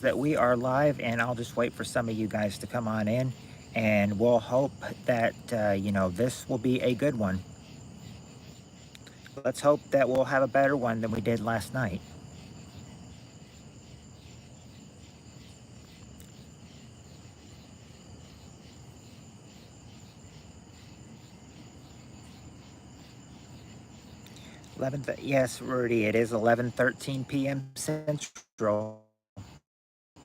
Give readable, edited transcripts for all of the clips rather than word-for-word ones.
that we are live, and I'll just wait for some of you guys to come on in, and we'll hope that, this will be a good one. Let's hope that we'll have a better one than we did last night. 11, yes, Rudy, it is 11:13 p.m. Central.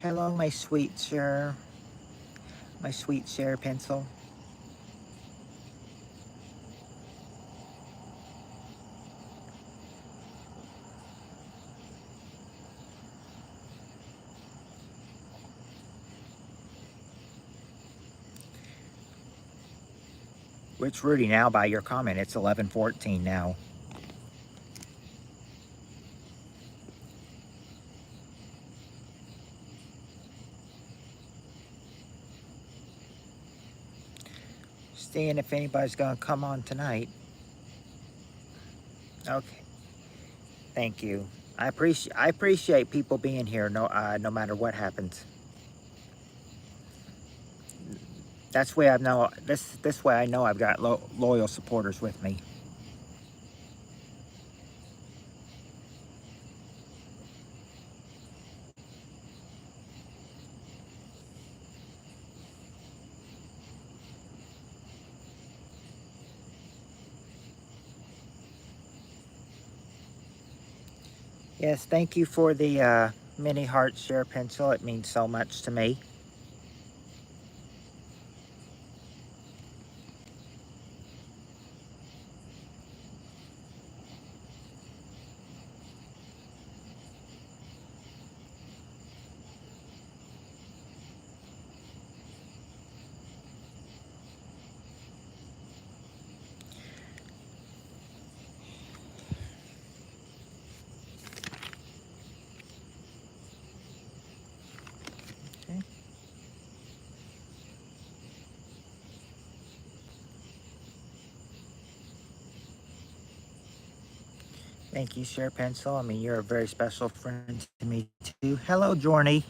Hello, my sweet share pencil. Which Rudy, now by your comment, it's 11:14 now. Seeing if anybody's gonna come on tonight. Okay, thank you. I appreciate people being here. No matter what happens. That's way I know this way I know I've got loyal supporters with me. Yes, thank you for the mini heart share pencil. It means so much to me. Okay. Thank you, share pencil. I mean, you're a very special friend to me too. Hello, Jorny.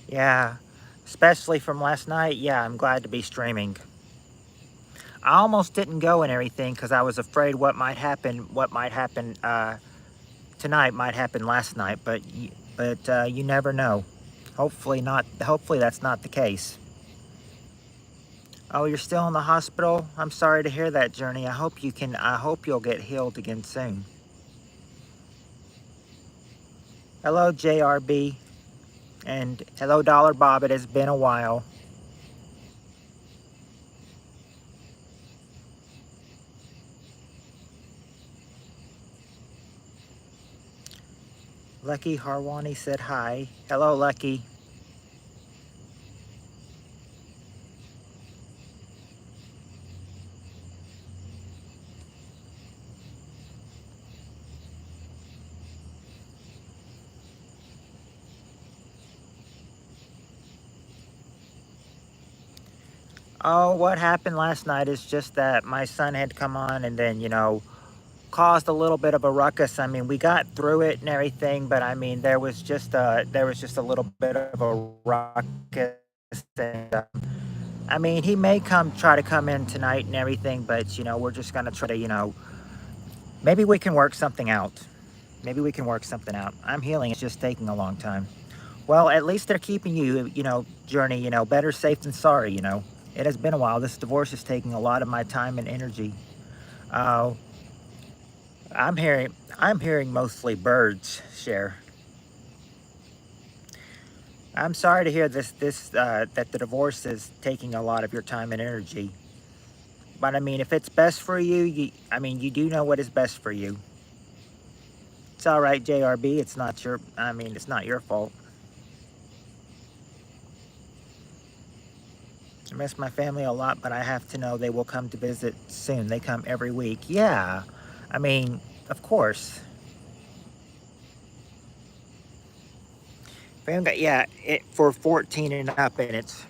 Yeah, especially from last night. Yeah, I'm glad to be streaming. I almost didn't go and everything because I was afraid what might happen. What might happen tonight might happen last night, but you never know. Hopefully not. Hopefully that's not the case. Oh, you're still in the hospital. I'm sorry to hear that, Journey. I hope you'll get healed again soon. Hello, JRB, and hello, Dollar Bob. It has been a while. Lucky Harwani said hi. Hello, Lucky. Oh, what happened last night is just that my son had come on and then, caused a little bit of a ruckus. I mean, we got through it and everything, but I mean, there was just a little bit of a ruckus. And, I mean, he may try to come in tonight and everything, but we're just gonna try to, maybe we can work something out. Maybe we can work something out. I'm healing. It's just taking a long time. Well, at least they're keeping you, Journey, better safe than sorry. It has been a while. This divorce is taking a lot of my time and energy. Uh, I'm hearing mostly birds share. I'm sorry to hear that the divorce is taking a lot of your time and energy. But I mean, if it's best for you, I mean, you do know what is best for you. It's all right, JRB. It's not your fault. I miss my family a lot, but I have to know they will come to visit soon. They come every week. Yeah. I mean, of course. Yeah, for 14 and up, and it's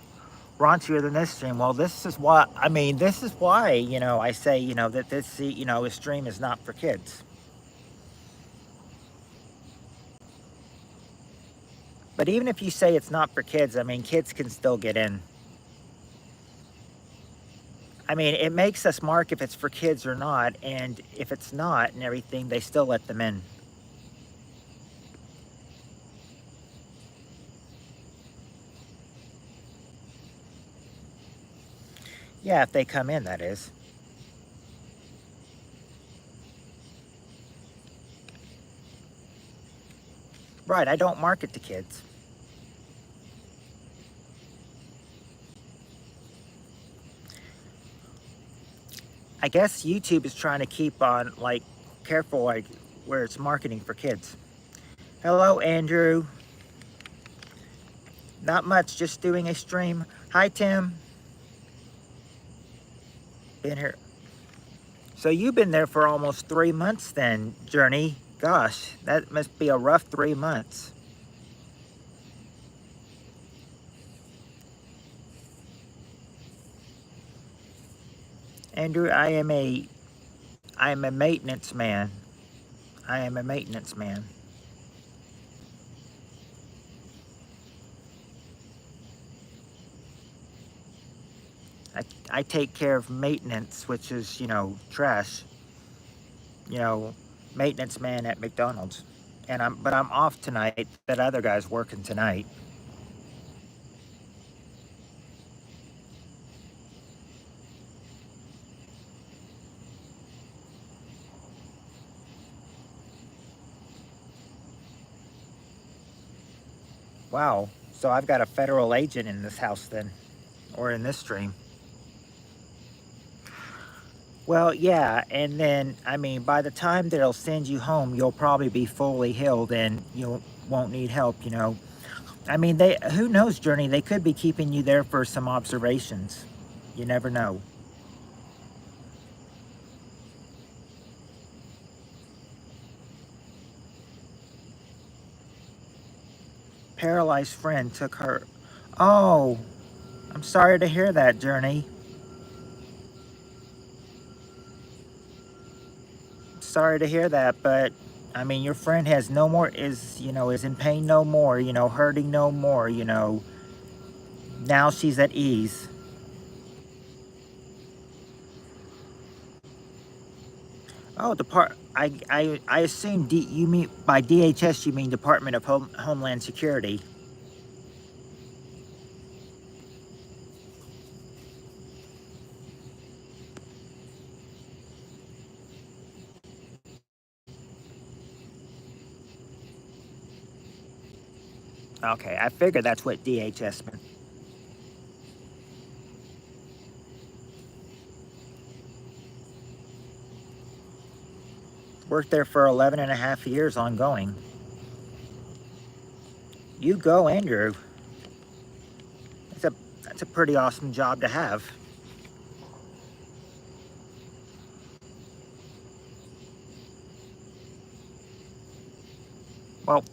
raunchier than this stream. Well, this is why, I mean, this is why, I say, that this, a stream is not for kids. But even if you say it's not for kids, I mean, kids can still get in. I mean, it makes us mark if it's for kids or not, and if it's not and everything, they still let them in. Yeah, if they come in, that is. Right, I don't market to kids. I guess YouTube is trying to keep on, like, careful, like, where it's marketing for kids. Hello, Andrew. Not much, just doing a stream. Hi, Tim. Been here. So you've been there for almost 3 months then, Journey. Gosh, that must be a rough 3 months. Andrew, I am a maintenance man. I am a maintenance man. I take care of maintenance, which is, trash. Maintenance man at McDonald's. But I'm off tonight. That other guy's working tonight. Wow. So I've got a federal agent in this house then, or in this stream. Well, yeah, and then, I mean, by the time they'll send you home, you'll probably be fully healed and you won't need help, I mean, who knows, Journey? They could be keeping you there for some observations. You never know. Paralyzed friend took her. Oh, I'm sorry to hear that, Journey. Sorry to hear that, but I mean, your friend has no more, is in pain no more, hurting no more, now she's at ease. Oh, I assume you mean by DHS you mean Department of Homeland Security. Okay, I figured that's what DHS meant. Worked there for 11 and a half years ongoing. You go, Andrew. That's a pretty awesome job to have. Well,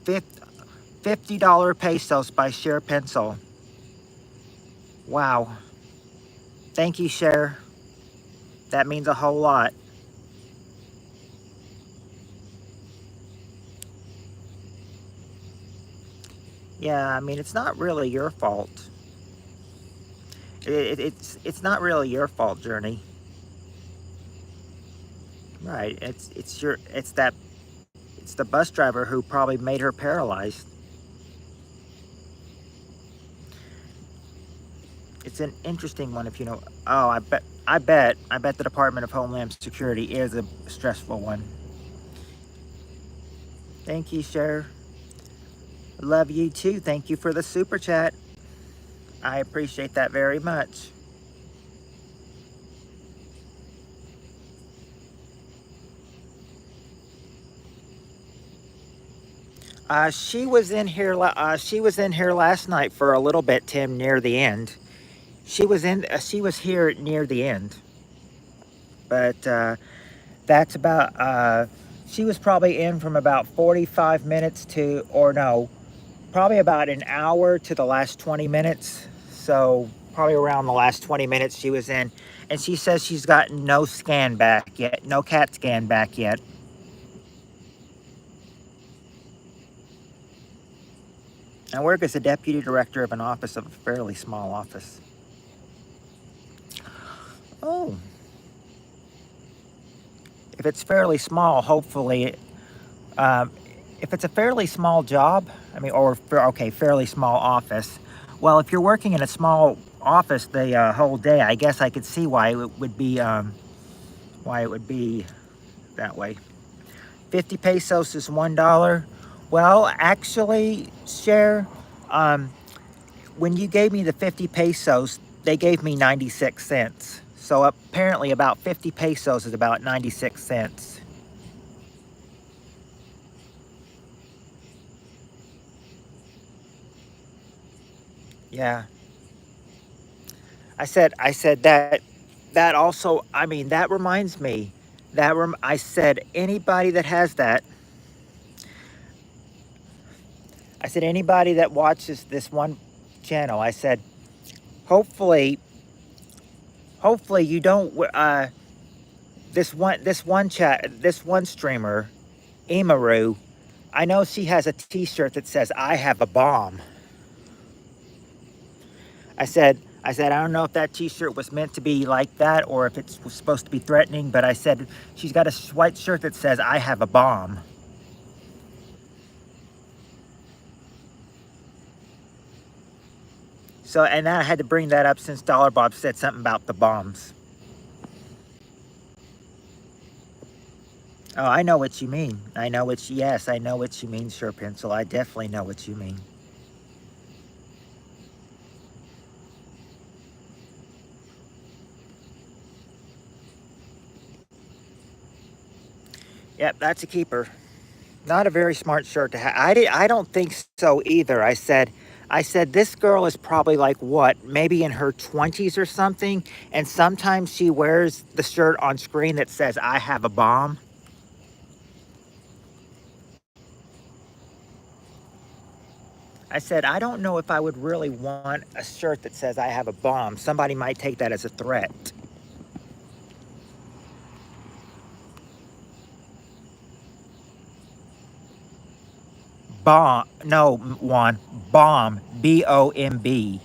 $50 pesos by Cher Pencil. Wow. Thank you, Cher. That means a whole lot. Yeah, I mean, it's not really your fault. It's not really your fault, Journey. Right. It's the bus driver who probably made her paralyzed. It's an interesting one if you know. Oh, I bet the Department of Homeland Security is a stressful one. Thank you, Cher. Love you too. Thank you for the super chat. I appreciate that very much. She was in here. She was in here last night for a little bit, Tim, near the end. She was in. She was here near the end. But that's about. She was probably in from about 45 minutes to, or no, probably about an hour to the last 20 minutes. So probably around the last 20 minutes she was in. And she says she's gotten no scan back yet, no CAT scan back yet. I work as a deputy director of an office of a fairly small office. Oh, if it's fairly small, hopefully, um, if it's a fairly small job, I mean, okay, fairly small office. Well, if you're working in a small office the whole day, I guess I could see why it would be that way. 50 pesos is $1. Well, actually, Cher, um, when you gave me the 50 pesos, they gave me 96 cents. So apparently about 50 pesos is about 96 cents. Yeah. I said that also, I mean, that reminds me. I said anybody that has that, I said anybody that watches this one channel, I said hopefully you don't this one streamer, Imaru, I know she has a t-shirt that says I have a bomb. I said, I don't know if that t-shirt was meant to be like that or if it's supposed to be threatening, but I said, she's got a white shirt that says I have a bomb. So, and I had to bring that up since Dollar Bob said something about the bombs. Oh, I know what you mean. Yes, I know what you mean, Sure Pencil. I definitely know what you mean. Yep, that's a keeper. Not a very smart shirt to have. I don't think so either. I said this girl is probably like what, maybe in her 20s or something, and sometimes she wears the shirt on screen that says I have a bomb. I said I don't know if I would really want a shirt that says I have a bomb. Somebody might take that as a threat. Bomb, no, Juan, bomb, BOMB.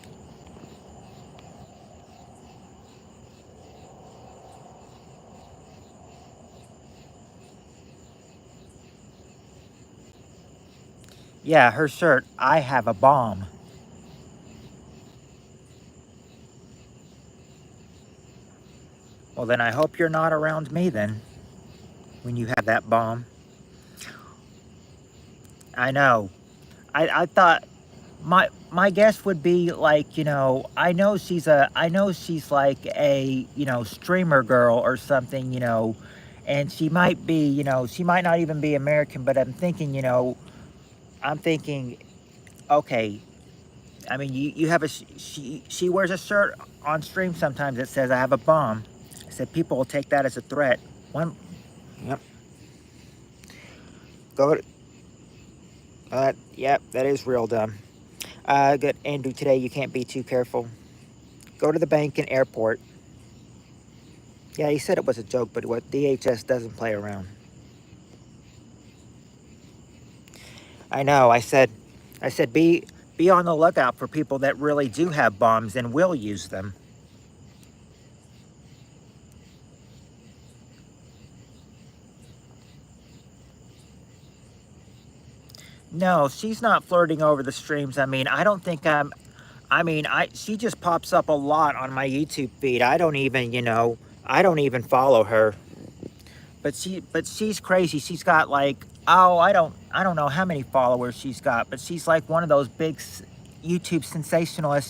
Yeah, her shirt, I have a bomb. Well, then I hope you're not around me then when you have that bomb. I know. I thought my guess would be like, I know she's like a, streamer girl or something, and she might be, she might not even be American, but I'm thinking, okay, I mean, you have she wears a shirt on stream sometimes that says I have a bomb. I said people will take that as a threat. One, yep, go. Yep, that is real dumb. Good, Andrew. Today you can't be too careful. Go to the bank and airport. Yeah, he said it was a joke, but what DHS doesn't play around. I know. I said be on the lookout for people that really do have bombs and will use them. No, she's not flirting over the streams. I mean, I don't think I'm. I mean, she just pops up a lot on my YouTube feed. I don't even follow her. But she's crazy. She's got like, oh, I don't know how many followers she's got, but she's like one of those big YouTube sensationalists.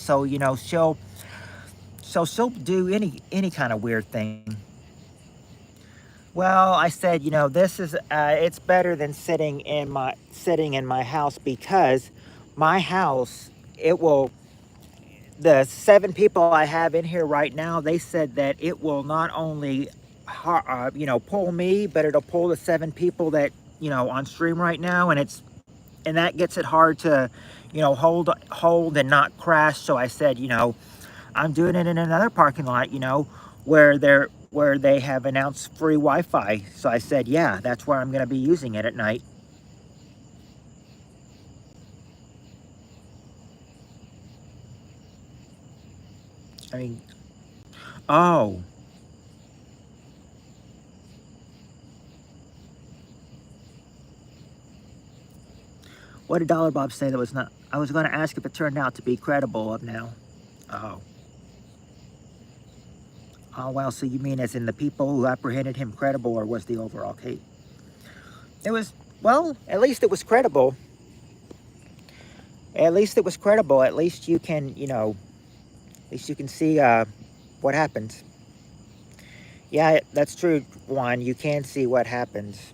So she'll do any kind of weird thing. Well, I said, this is it's better than sitting in my house because my house, it will, the 7 people I have in here right now, they said that it will not only pull me, but it'll pull the 7 people that, on stream right now, and that gets it hard to, hold and not crash. So I said, I'm doing it in another parking lot, where they have announced free Wi-Fi. So I said, yeah, that's where I'm going to be using it at night. I mean, oh, what did Dollar Bob say that was not? I was going to ask if it turned out to be credible up now. Oh, oh well. So you mean as in the people who apprehended him credible, or was the overall case? It was, well, at least it was credible. At least it was credible. At least you can, at least you can see what happens. Yeah, that's true, Juan. You can see what happens.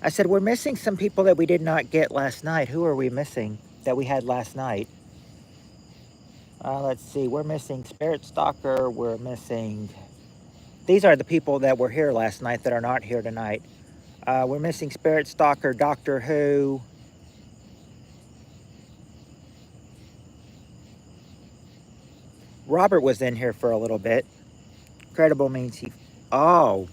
I said, we're missing some people that we did not get last night. Who are we missing that we had last night? Let's see. We're missing Spirit Stalker. We're missing... These are the people that were here last night that are not here tonight. We're missing Spirit Stalker, Doctor Who. Robert was in here for a little bit. Credible means he... Oh,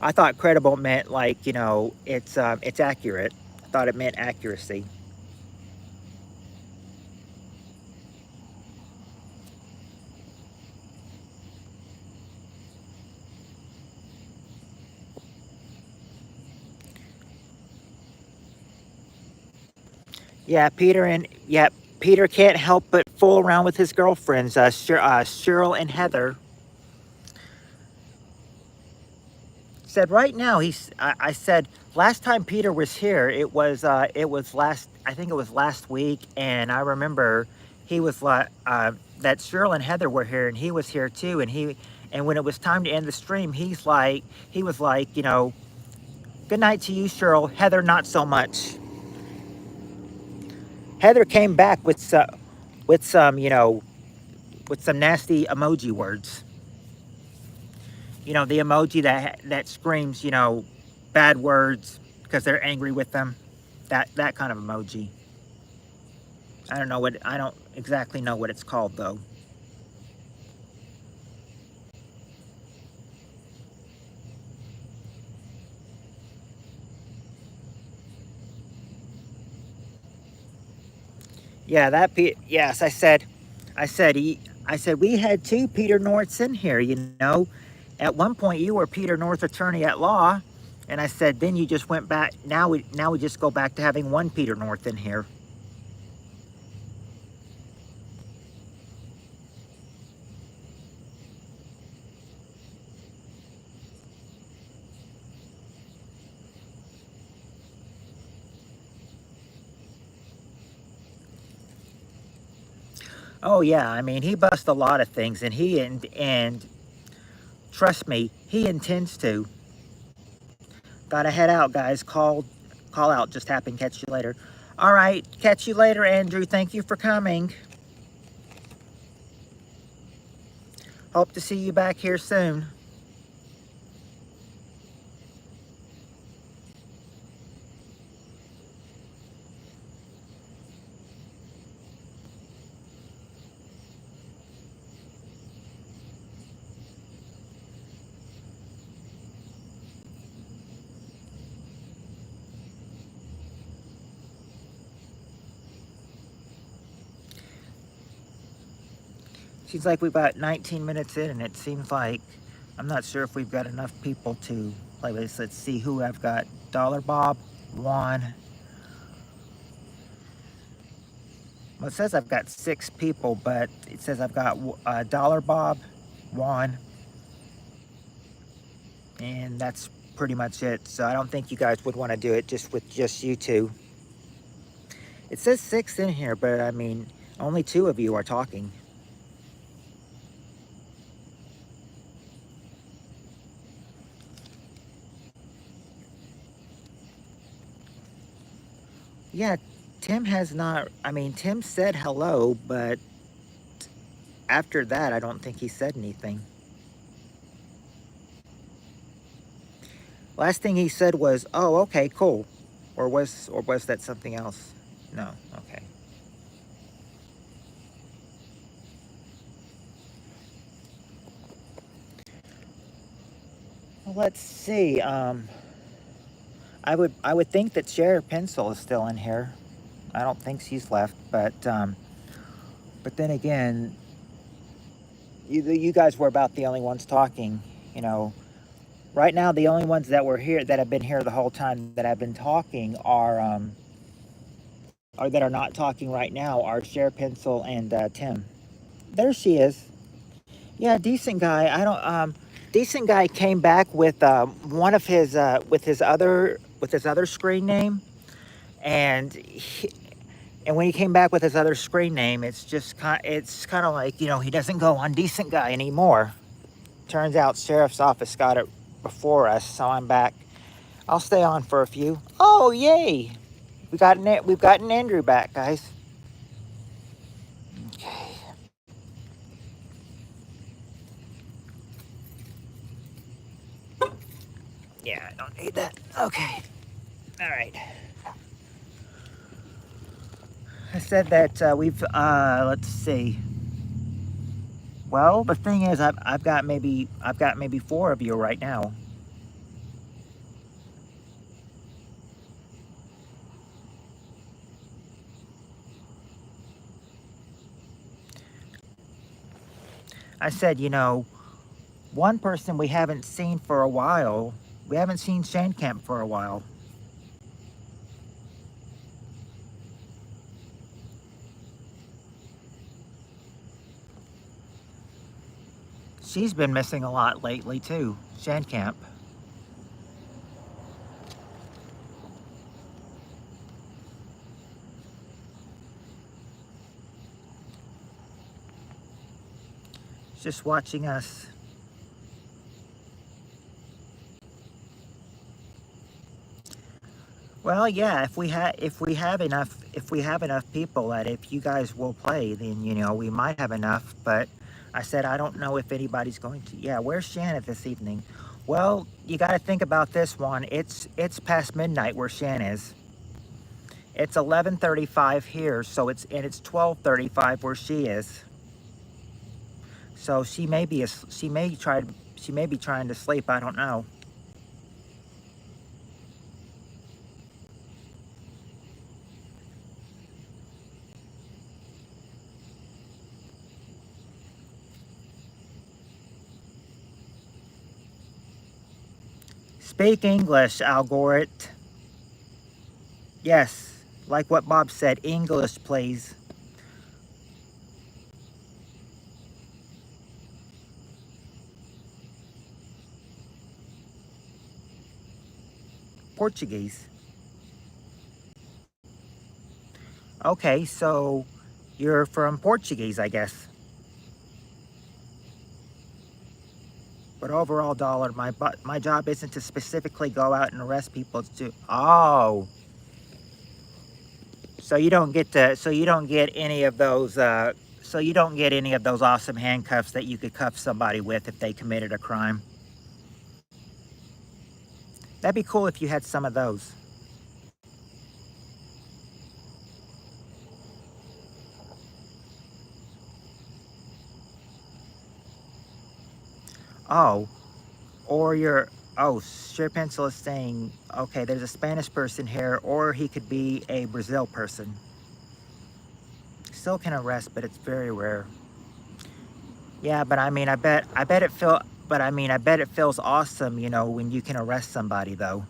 I thought credible meant like, it's accurate. I thought it meant accuracy. Yeah, Peter can't help but fool around with his girlfriends, Cheryl and Heather. Said right now I said last time Peter was here, it was last, I think it was last week, and I remember he was like that Cheryl and Heather were here, and he was here too, and when it was time to end the stream, he was like, good night to you, Cheryl. Heather, not so much. Heather came back with some, with some nasty emoji words. The emoji that screams, bad words because they're angry with them. That kind of emoji. I don't exactly know what it's called though. Yeah, yes, I said we had two Peter Norths in here, At one point you were Peter North, attorney at law, and I said then you just went back. Now we just go back to having one Peter North in here. Oh yeah, I mean he busts a lot of things, and trust me, he intends to. Gotta head out, guys. Call out just happened. Catch you later. All right, catch you later, Andrew. Thank you for coming. Hope to see you back here soon. Seems like we've got 19 minutes in, and it seems like I'm not sure if we've got enough people to play with this. Let's see who I've got. Dollar Bob, Juan. Well, it says I've got 6 people, but it says I've got Dollar Bob, Juan, and that's pretty much it. So I don't think you guys would want to do it just with just you two. It says 6 in here, but I mean, only 2 of you are talking. Yeah, Tim has not, I mean, Tim said hello, but after that, I don't think he said anything. Last thing he said was, "Oh, okay, cool," or was that something else? No, okay. Let's see. I would think that Sheriff Pencil is still in here. I don't think she's left, but then again, you guys were about the only ones talking. You know, right now the only ones that were here that have been here the whole time that have been talking are that are not talking right now are Sheriff Pencil and Tim. There she is. Yeah, decent guy. I don't. Decent guy came back with one of his with his other screen name, and and when he came back with his other screen name, it's kind of like he doesn't go on decent guy anymore. Turns out sheriff's office got it before us, so I'm back. I'll stay on for a few. Oh yay! We've gotten Andrew back, guys. Okay. Yeah, I don't need that. Okay. All right. I said that let's see. Well, the thing is, I've got maybe four of you right now. I said, one person we haven't seen for a while. We haven't seen Shandcamp for a while. She's been missing a lot lately too. Shandcamp. She's just watching us. Well, yeah. If we have enough people that if you guys will play, then we might have enough. But I said I don't know if anybody's going to. Yeah, where's Shannon this evening? Well, you got to think about this one. It's past midnight where Shan is. It's 11:35 here, so it's 12:35 where she is. So she may be trying to sleep. I don't know. Speak English, Algorit. Yes, like what Bob said. English, please. Portuguese. Okay, so you're from Portuguese, I guess. But overall, dollar, my job isn't to specifically go out and arrest people. It's to so you don't get any of those. So you don't get any of those awesome handcuffs that you could cuff somebody with if they committed a crime. That'd be cool if you had some of those. Oh, or you're. Oh, Sure Pencil is saying, okay, there's a Spanish person here, or he could be a Brazil person. Still can arrest, but it's very rare. Yeah, but I bet it feels awesome, when you can arrest somebody, though.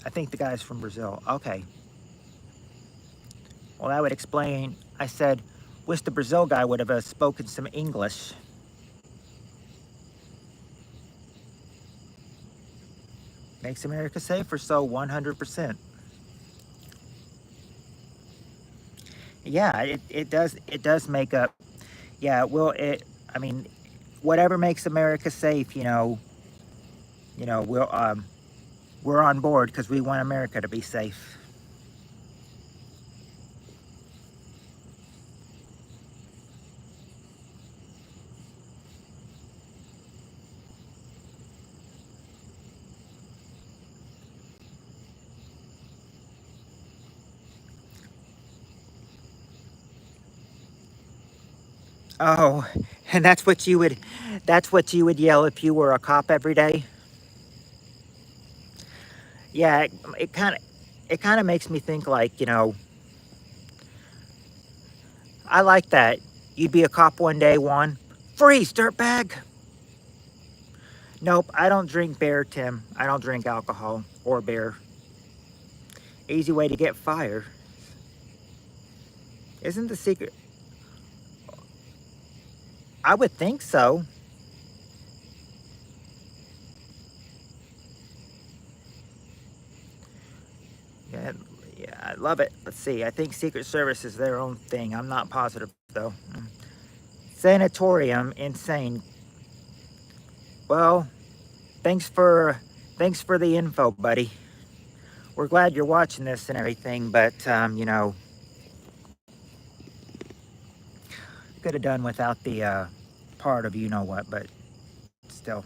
I think the guy's from Brazil. Okay. Well, that would explain. I said, wish the Brazil guy would have spoken some English. Makes America safer, so 100%. Yeah, it does make up. Yeah, well, I mean, whatever makes America safe, we're on board because we want America to be safe. Oh, and that's what you would yell if you were a cop every day? Yeah, it kind of it kind of makes me think like, I like that. You'd be a cop one day, one. Freeze, dirtbag. Nope, I don't drink beer, Tim. I don't drink alcohol or beer. Easy way to get fired. Isn't the secret? I would think so. Yeah, yeah, I love it. Let's see. I think Secret Service is their own thing. I'm not positive though. Sanatorium, insane. Well, thanks for thanks for the info, buddy. We're glad you're watching this and everything, but could have done without the part of you know what, but still,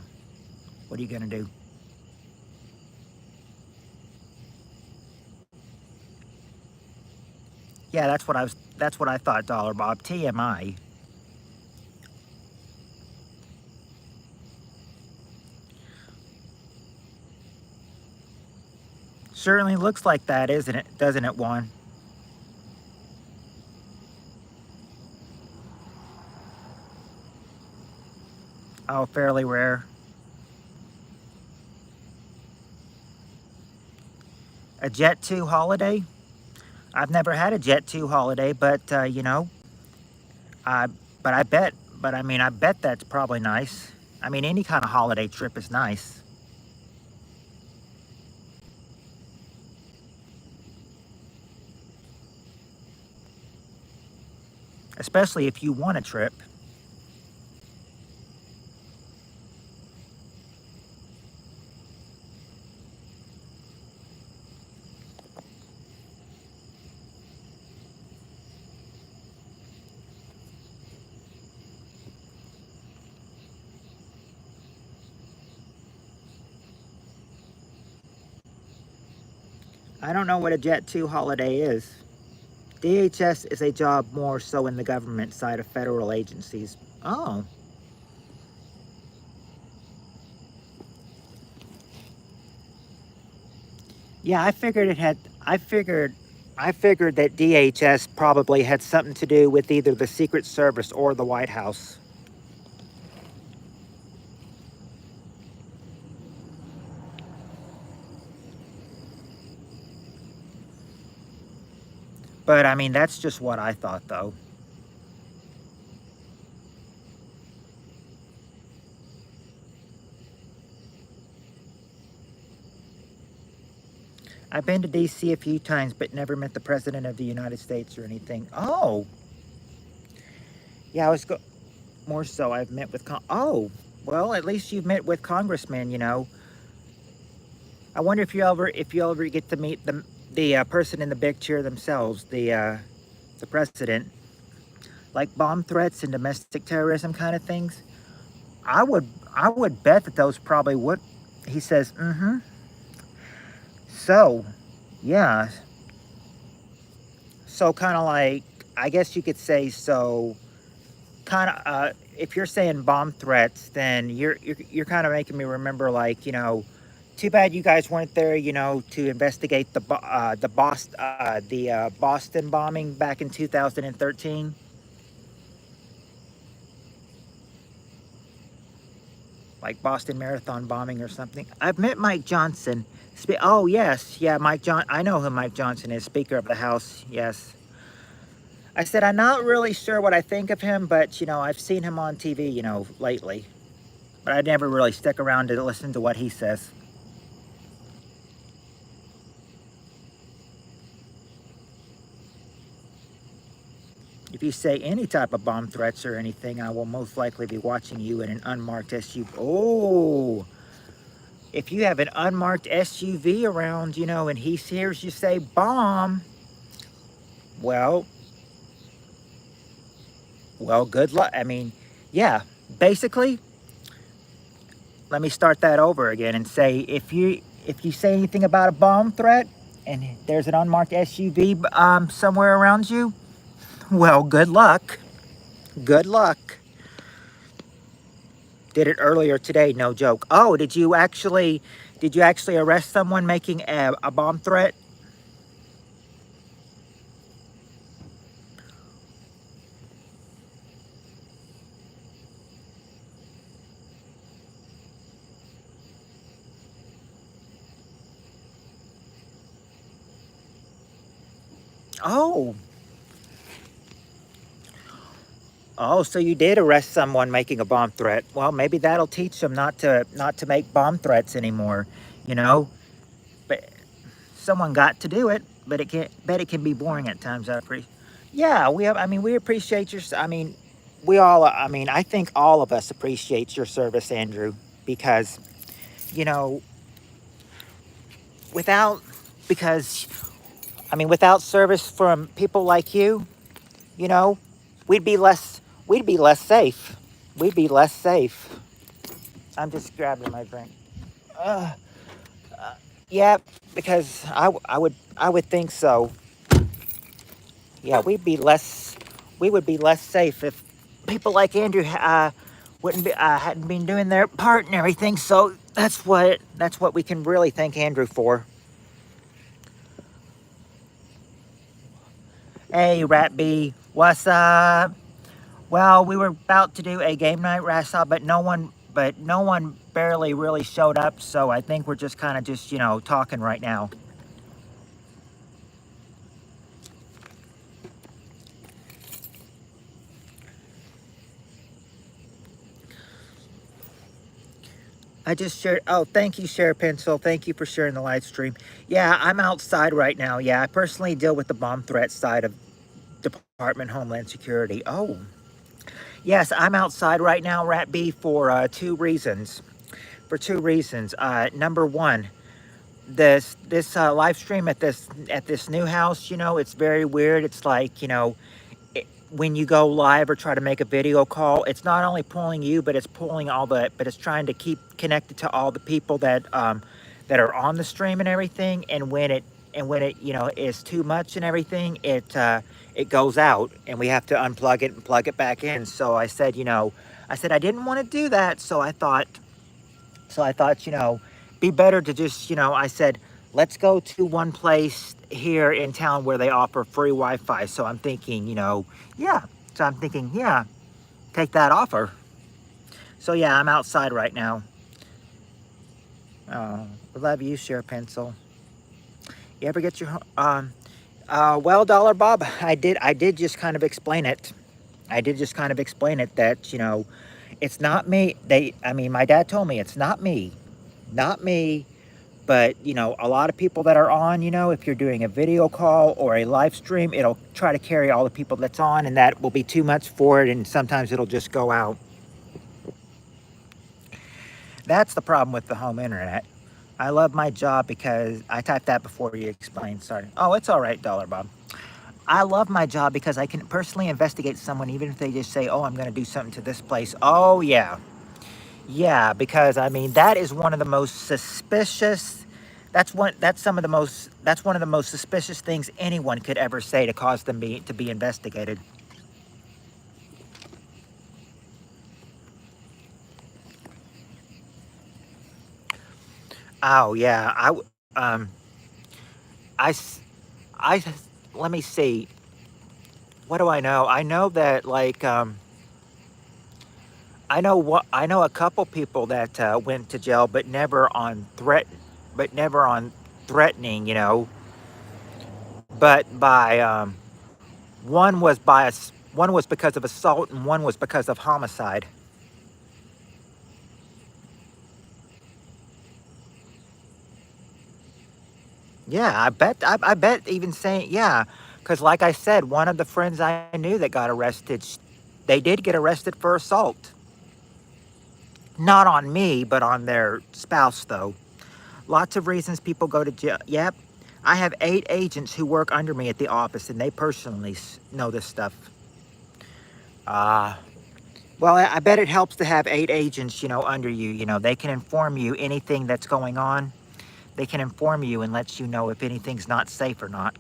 what are you gonna do? Yeah, that's what I thought, Dollar Bob. TMI. Certainly looks like that, isn't it? Doesn't it, Juan? Oh, fairly rare. A Jet 2 holiday? I've never had a Jet 2 holiday, but I but I bet but I mean I bet that's probably nice. I mean any kind of holiday trip is nice, especially if you want a trip. I don't know what a Jet 2 holiday is. DHS is a job more so in the government side of federal agencies. Oh, yeah, I figured that DHS probably had something to do with either the Secret Service or the White House. But I mean, that's just what I thought though. I've been to DC a few times, but never met the President of the United States or anything. Oh, yeah, more so. I've met with oh, well, at least you've met with congressmen. I wonder if you ever get to meet the person in the big chair themselves, the president, like bomb threats and domestic terrorism kind of things. I would bet that those probably would. He says, mm-hmm. So, yeah. So kind of like, I guess you could say so. Kind of, if you're saying bomb threats, then you're kind of making me remember, like, too bad you guys weren't there, to investigate the Boston bombing back in 2013, like Boston Marathon bombing or something. I've met Mike Johnson. Oh yes, yeah, Mike John. I know who Mike Johnson is, Speaker of the House. Yes. I said I'm not really sure what I think of him, but I've seen him on TV, lately. But I never really stick around to listen to what he says. If you say any type of bomb threats or anything, I will most likely be watching you in an unmarked SUV. Oh, if you have an unmarked SUV around, and he hears you say bomb, well, good luck. I mean, yeah, basically, let me start that over again and say if you say anything about a bomb threat and there's an unmarked SUV somewhere around you, well, good luck. Good luck. Did it earlier today, no joke. Oh, did you actually arrest someone making a bomb threat? Oh, oh, so you did arrest someone making a bomb threat. Well, maybe that'll teach them not to make bomb threats anymore. You know, but someone got to do it. But it can bet it can be boring at times. Yeah, we have. I mean, we appreciate your. I mean, we all. I mean, I think all of us appreciate your service, Andrew, because you know, without because I mean, without service from people like you know, we'd be less safe. We'd be less safe. I'm just grabbing my drink. Uh, yeah, because I would think so. Yeah, we would be less safe if people like Andrew wouldn't be hadn't been doing their part and everything. So that's what we can really thank Andrew for. Hey, Rat B, what's up? Well, we were about to do a game night wrestle, but no one barely really showed up. So I think we're just kind of just talking right now. I just shared. Oh, thank you, Share Pencil. Thank you for sharing the live stream. Yeah, I'm outside right now. Yeah, I personally deal with the bomb threat side of Department of Homeland Security. Oh, yes, I'm outside right now, Rat B, for two reasons. For two reasons. Number one, this live stream at this new house. It's very weird. It's like when you go live or try to make a video call, it's not only pulling you, but but it's trying to keep connected to all the people that are on the stream and everything. And when it is too much and everything, it goes out, and we have to unplug it and plug it back in. So I said I didn't want to do that. So I thought, be better to just, I said, let's go to one place here in town where they offer free Wi-Fi. So I'm thinking, yeah. So I'm thinking, yeah, take that offer. So yeah, I'm outside right now. Oh, love you, Share Pencil. You ever get your, well, Dollar Bob, I did just kind of explain it. I did just kind of explain it that, it's not me. I mean, my dad told me it's not me, not me. But, a lot of people that are on, if you're doing a video call or a live stream, it'll try to carry all the people that's on, and that will be too much for it, and sometimes it'll just go out. That's the problem with the home internet. I love my job because I typed that before you explained. Sorry. Oh, it's all right, Dollar Bob. I love my job because I can personally investigate someone, even if they just say, oh, I'm going to do something to this place. Oh, yeah. Yeah, because I mean that is one of the most suspicious. That's one of the most suspicious things anyone could ever say to cause them to be investigated. Oh yeah, um I s- I s- let me see. What do I know? I know that I know a couple people that went to jail, but never on threatening. But by one was because of assault and one was because of homicide. Yeah, I bet even saying, yeah, because like I said, one of the friends I knew that got arrested, they did get arrested for assault. Not on me, but on their spouse, though. Lots of reasons people go to jail. Yep. I have 8 agents who work under me at the office, and they personally know this stuff. Uh, well, I bet it helps to have 8 agents, under you. They can inform you anything that's going on. They can inform you and let you know if anything's not safe or not.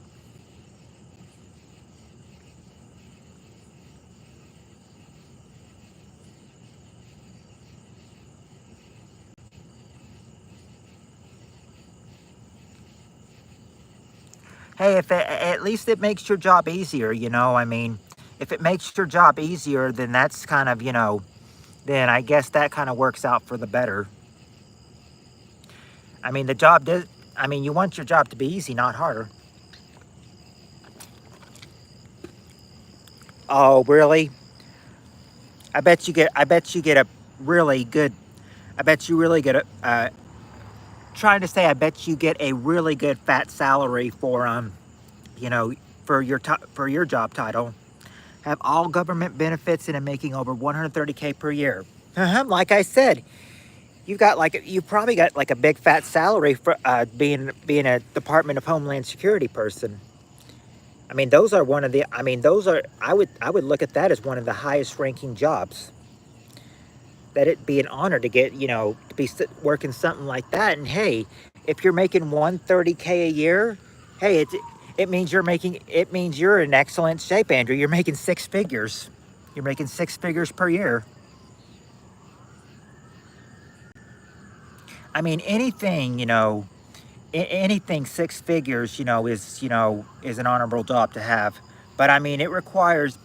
hey, if it, at least it makes your job easier, you know. I mean, if it makes your job easier, then that's kind of, you know, then I guess that kind of works out for the better. I mean, the job does, I mean, you want your job to be easy, not harder. Oh, really? I bet you get a really good, I bet you really get a, trying to say, I bet you get a really good fat salary for, you know, for your job title. Have all government benefits and are making over 130K per year. Like I said, you probably got like a big fat salary for being a Department of Homeland Security person. I mean, those are one of the. I mean, those are. I would look at that as one of the highest ranking jobs. That it be an honor to get, you know, to be working something like that. And hey, if you're making 130K a year, hey, it means you're in excellent shape, Andrew. You're making six figures. You're making six figures per year. I mean, anything, you know, anything six figures, you know, is an honorable job to have. But I mean,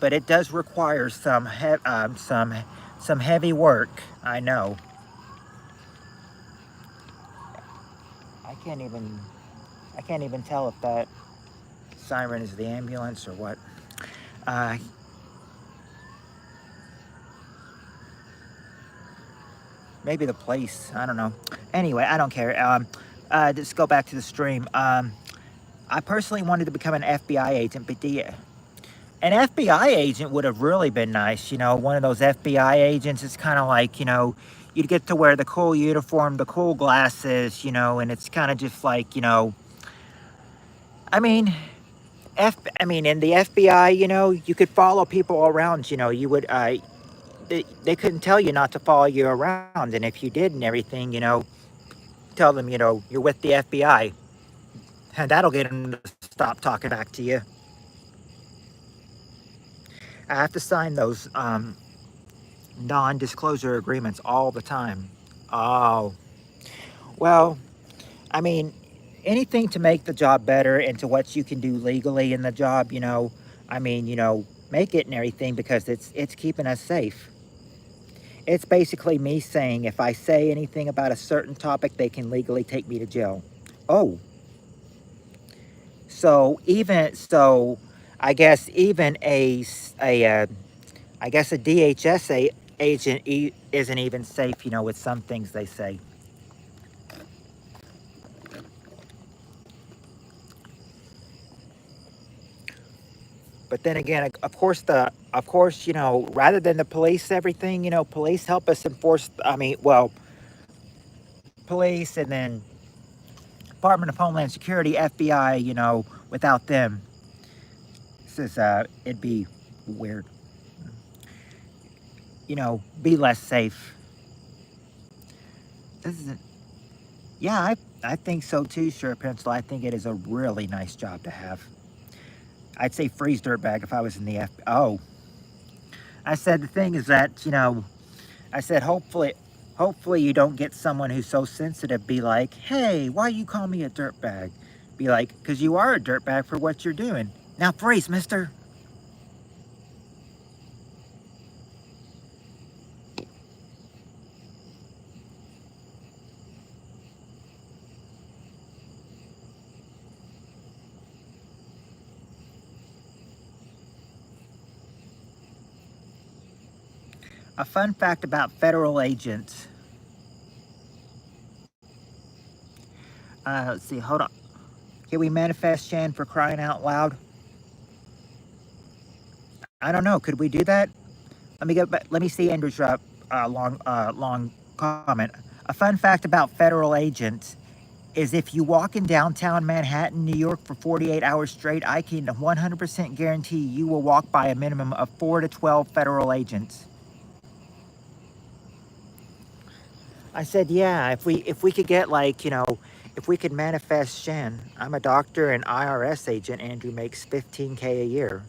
but it does require some heavy work. I know. I can't even, I can't even tell if that siren is the ambulance or what. Uh, Maybe the police. I don't know. Anyway, I don't care. Just go back to the stream. I personally wanted to become an FBI agent, but an FBI agent would have really been nice. You know, one of those FBI agents is kind of like, you know, you'd get to wear the cool uniform, the cool glasses, you know, and it's kind of just like, you know, I mean, I mean, in the FBI, you know, you could follow people around, you know, they couldn't tell you not to follow you around. And if you did and everything, you know, tell them, you know, you're with the FBI. And that'll get them to stop talking back to you. I have to sign those non-disclosure agreements all the time. Oh, well, I mean, anything to make the job better and to what you can do legally in the job, you know, I mean, you know, make it and everything because it's keeping us safe. It's basically me saying if I say anything about a certain topic, they can legally take me to jail. Oh, so I guess even I guess a DHS agent isn't even safe, you know, with some things they say. But then again, of course, you know, rather than the police, everything, you know, police help us enforce. I mean, well, police and then Department of Homeland Security, FBI, you know, without them, it'd be weird, you know, be less safe. This is, yeah, I think so too, Sure Pencil. I think it is a really nice job to have. I'd say freeze dirtbag if I was in the F. Oh, I said the thing is that, you know, I said hopefully you don't get someone who's so sensitive be like, hey, why you call me a dirtbag? Be like, because you are a dirtbag for what you're doing. Now freeze, mister. A fun fact about federal agents. Let's see, hold on. Can we manifest Shan for crying out loud? I don't know. Could we do that? Let me go back. Let me see Andrew's long comment. A fun fact about federal agents is if you walk in downtown Manhattan, New York for 48 hours straight, I can 100% guarantee you will walk by a minimum of 4 to 12 federal agents. I said, yeah, if we could get like, you know, if we could manifest Shen, I'm a doctor and IRS agent, Andrew makes 15K a year.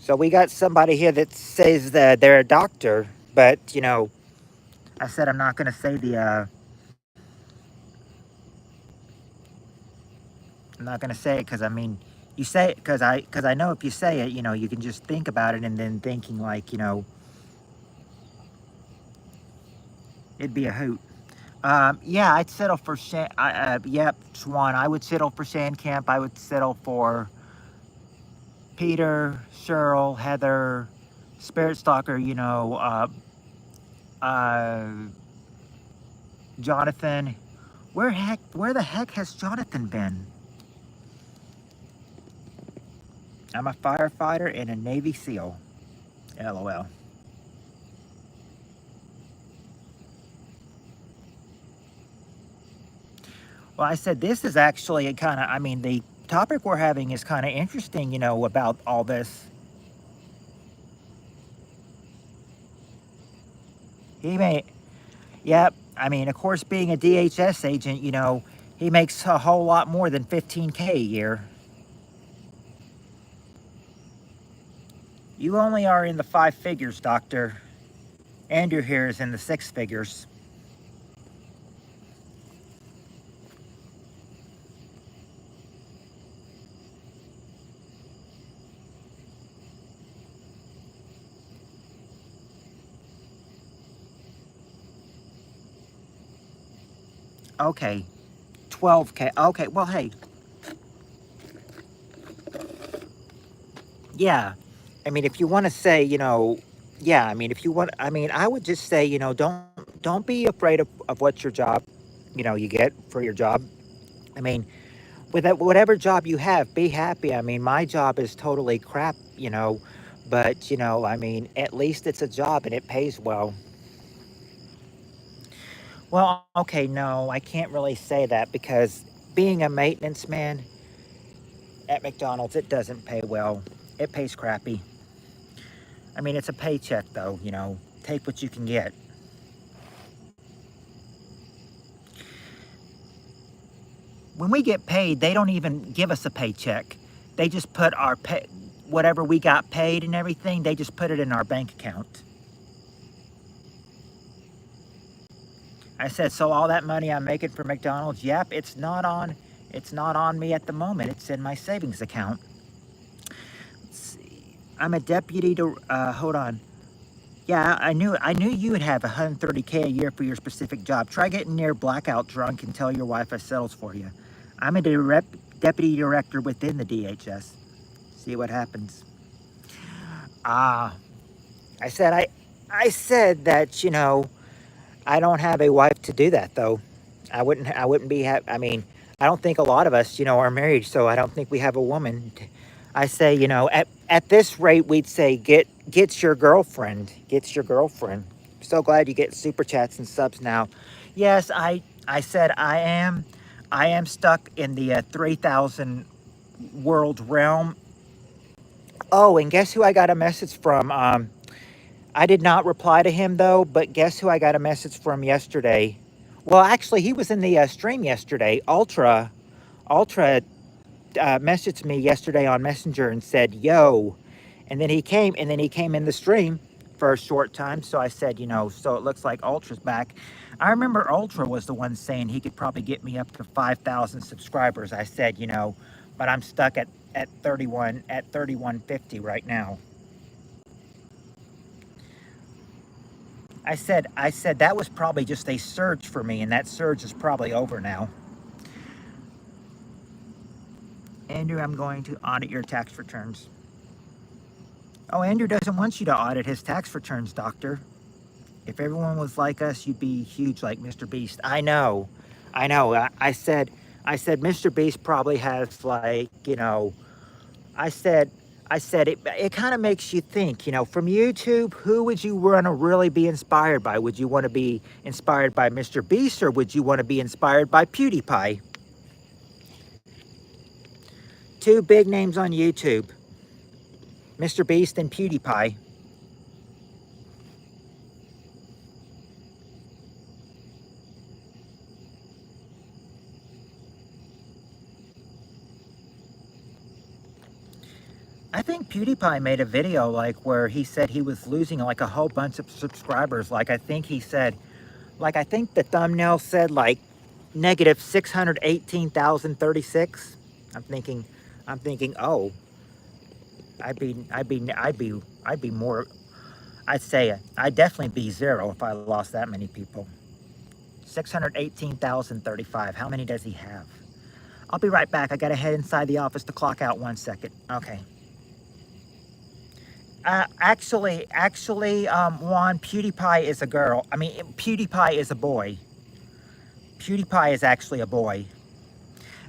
So we got somebody here that says that they're a doctor, but, you know, I said I'm not going to say I'm not going to say it because I mean, you say it because I know if you say it, you can just think about it and then thinking like, it'd be a hoot. Yeah, I'd settle for yep, Swan. I would settle for Sand Camp. I would settle for Peter, Cheryl, Heather, Spirit Stalker. Uh, Jonathan. Where the heck has Jonathan been? I'm a firefighter and a Navy SEAL. LOL. Well, I said this is actually a kind of. I mean, the topic we're having is kind of interesting. About all this. He may. Yep. I mean, of course, being a DHS agent, he makes a whole lot more than 15K a year. You only are in the five figures, Doctor. Andrew here is in the six figures. Okay, 12K. Okay, well, hey, yeah. I mean, if you want to say, yeah. I mean, if you want, I mean, I would just say, don't be afraid of what your job, you get for your job. I mean, whatever job you have, be happy. I mean, my job is totally crap, but I mean, at least it's a job and it pays well. Well, okay, no, I can't really say that because being a maintenance man at McDonald's, it doesn't pay well. It pays crappy. I mean, it's a paycheck though, take what you can get. When we get paid, they don't even give us a paycheck. They just put whatever we got paid and everything, they just put it in our bank account. I said, so all that money I'm making for McDonald's, yep, it's not on me at the moment. It's in my savings account. Let's see. I'm a deputy to hold on. Yeah, I knew you would have 130K a year for your specific job. Try getting near blackout drunk and tell your wife I settles for you. I'm a deputy director within the DHS. See what happens. Ah, I said that, I don't have a wife to do that though. I wouldn't I mean, I don't think a lot of us, are married, so I don't think we have a woman. I say, at this rate, we'd say gets your girlfriend. Gets your girlfriend. So glad you get super chats and subs now. Yes, I said I am stuck in the 3,000 world realm. Oh, and guess who I got a message from? I did not reply to him though, but guess who I got a message from yesterday? Well, actually, he was in the stream yesterday. Ultra messaged me yesterday on Messenger and said, "Yo," and then he came in the stream for a short time. So I said, so it looks like Ultra's back. I remember Ultra was the one saying he could probably get me up to 5,000 subscribers. I said, but I'm stuck at 3150 right now. I said that was probably just a surge for me, and that surge is probably over now. Andrew, I'm going to audit your tax returns. Oh, Andrew doesn't want you to audit his tax returns, Doctor. If everyone was like us, you'd be huge like Mr. Beast. I know. I know. I said Mr. Beast probably has like, I said, it kind of makes you think, from YouTube, who would you want to really be inspired by? Would you want to be inspired by Mr. Beast or would you want to be inspired by PewDiePie? Two big names on YouTube, Mr. Beast and PewDiePie. I think PewDiePie made a video like where he said he was losing like a whole bunch of subscribers. Like I think he said like I think the thumbnail said like negative 618,036. I'm thinking, oh, I'd be more. I'd say I'd definitely be zero if I lost that many people. 618,035. How many does he have? I'll be right back. I gotta head inside the office to clock out 1 second. Okay. Juan, PewDiePie is a girl. I mean, PewDiePie is a boy. PewDiePie is actually a boy.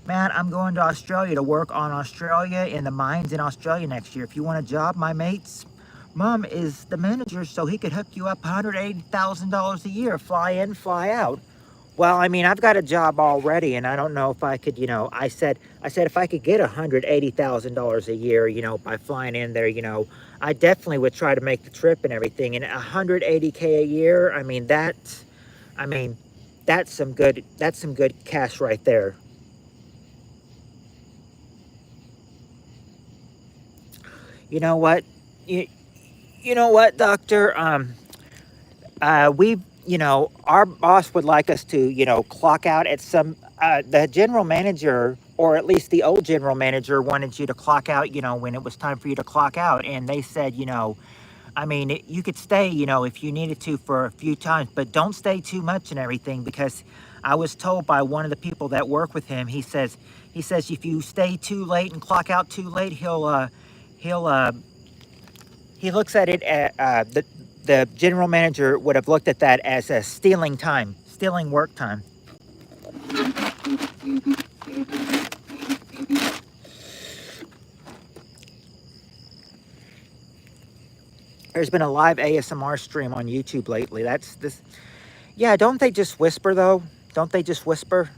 Man, I'm going to Australia to work on Australia in the mines in Australia next year. If you want a job, my mate's mom is the manager, so he could hook you up $180,000 a year, fly in, fly out. Well, I mean, I've got a job already, and I don't know if I could, I said if I could get $180,000 a year, by flying in there, I definitely would try to make the trip and everything. And 180K a year, I mean, that's some good cash right there. You know what? You know what, Doctor? Our boss would like us to, clock out at some, the general manager, or at least the old general manager, wanted you to clock out, when it was time for you to clock out. And they said, I mean, you could stay, if you needed to for a few times, but don't stay too much and everything, because I was told by one of the people that work with him, he says if you stay too late and clock out too late, he looks at it at, the general manager would have looked at that as a stealing work time. There's been a live ASMR stream on YouTube lately. That's this. Yeah, don't they just whisper though? Don't they just whisper?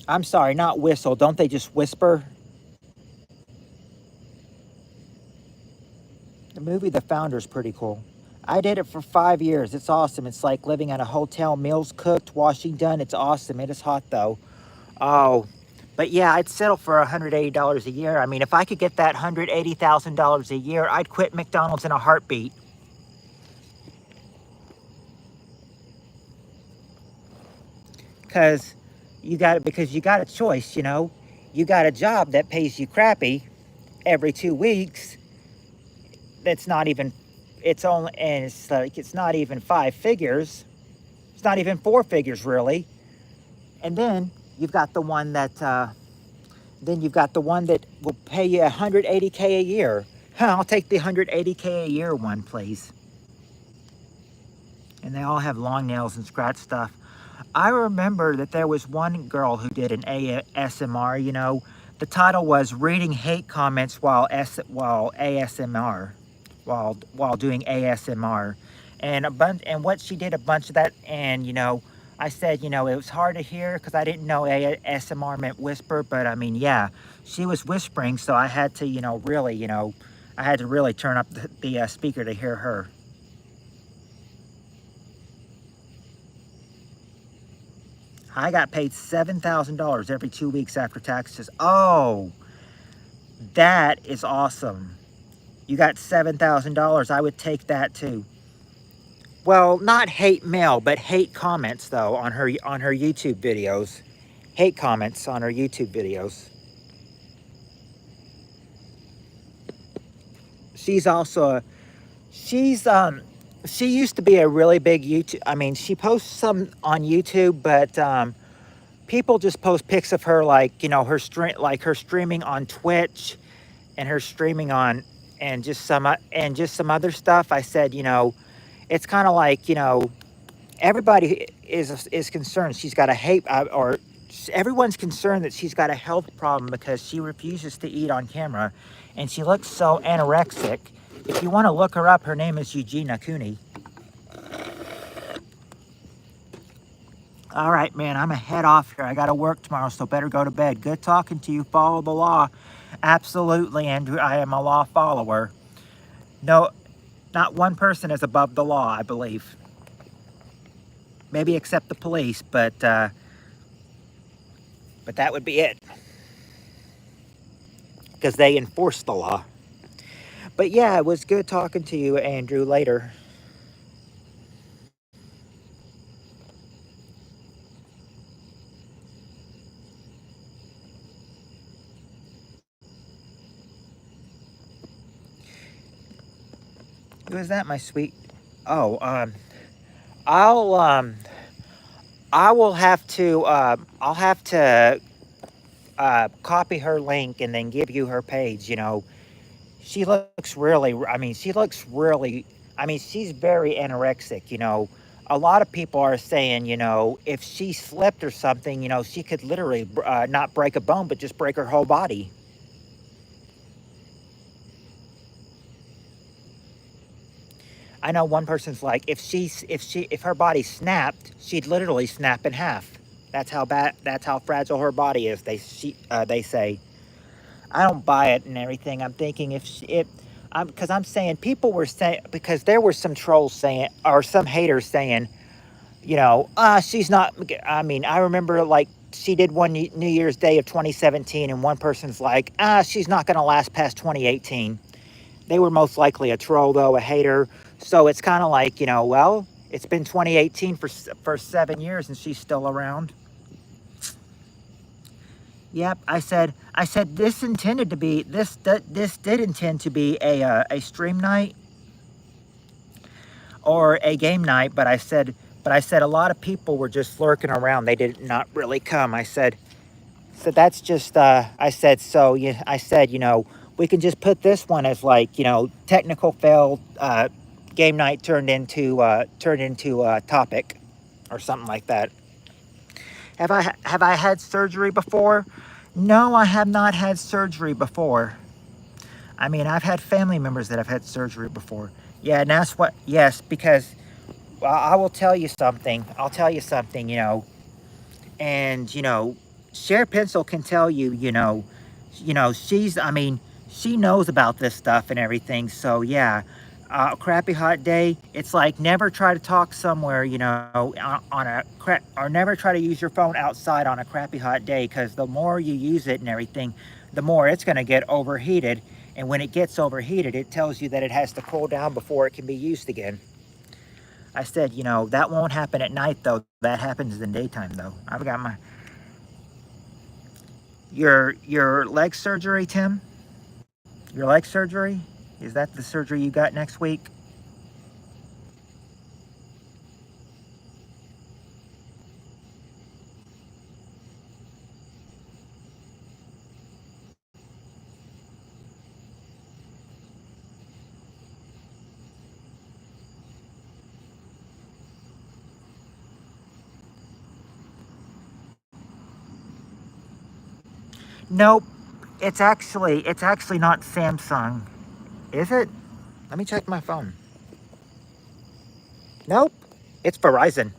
I'm sorry, not whistle. Don't they just whisper? The movie The Founder is pretty cool. I did it for 5 years. It's awesome. It's like living at a hotel, meals cooked, washing done. It's awesome. It is hot though. Oh, but yeah, I'd settle for $180 a year. I mean, if I could get that $180,000 a year, I'd quit McDonald's in a heartbeat. Because you got a choice, You got a job that pays you crappy every 2 weeks. That's not even, it's not even 5 figures. It's not even 4 figures really. And then you've got the one that will pay you 180K a year. I'll take the 180K a year one, please. And they all have long nails and scratch stuff. I remember that there was one girl who did an ASMR, the title was Reading Hate Comments while ASMR, while doing ASMR. And what she did a bunch of that, and I said, it was hard to hear because I didn't know ASMR meant whisper, but I mean, yeah, she was whispering, so I had to, really turn up the speaker to hear her. I got paid $7,000 every 2 weeks after taxes. Oh, that is awesome. You got $7,000. I would take that too. Well, not hate mail, but hate comments though on her YouTube videos. Hate comments on her YouTube videos. She's also she used to be a really big YouTube. I mean, she posts some on YouTube, but people just post pics of her, like her streaming on Twitch, and her streaming on, and just some other stuff. I said, it's kind of like everybody is concerned she's got or everyone's concerned that she's got a health problem because she refuses to eat on camera, and she looks so anorexic. If you want to look her up, her name is Eugenia Cooney. All right, man, I'm going to head off here. I got to work tomorrow, so better go to bed. Good talking to you. Follow the law. Absolutely, Andrew. I am a law follower. No, not one person is above the law, I believe. maybe except the police, but that would be it because they enforce the law. But yeah, it was good talking to you, Andrew. Later. Who is that, my sweet? Oh, I'll I will have to I'll have to copy her link and then give you her page. She looks really. I mean, she looks really. I mean, she's very anorexic. A lot of people are saying, if she slipped or something, she could literally not break a bone, but just break her whole body. I know one person's like, if her body snapped, she'd literally snap in half. That's how bad. That's how fragile her body is. They say. I don't buy it and everything. I'm thinking if she, it, I'm because I'm saying people were saying because there were some trolls saying or some haters saying, she's not. I mean, I remember like she did one New Year's Day of 2017, and one person's like, she's not going to last past 2018. They were most likely a troll though, a hater. So it's kind of like, well, it's been 2018 for 7 years and she's still around. Yep, I said this did intend to be a stream night or a game night, but I said a lot of people were just lurking around. They did not really come. I said that's just I said so yeah, I said, we can just put this one as like, technical fail game night turned into topic or something like that. Have I had surgery before? No, I have not had surgery before. I mean, I've had family members that have had surgery before. Yeah, and that's what, yes, because well, I will tell you something. I'll tell you something, and, Cher Pencil can tell you, I mean, she knows about this stuff and everything. So, yeah, crappy hot day. It's like never try to talk somewhere, on a crap, or never try to use your phone outside on a crappy hot day because the more you use it and everything, the more it's going to get overheated. And when it gets overheated, it tells you that it has to cool down before it can be used again. I said, that won't happen at night though. That happens in daytime though. I've got your leg surgery, Tim. Your leg surgery. Is that the surgery you got next week? Nope. It's actually not Samsung. Is it? Let me check my phone. Nope. It's Verizon.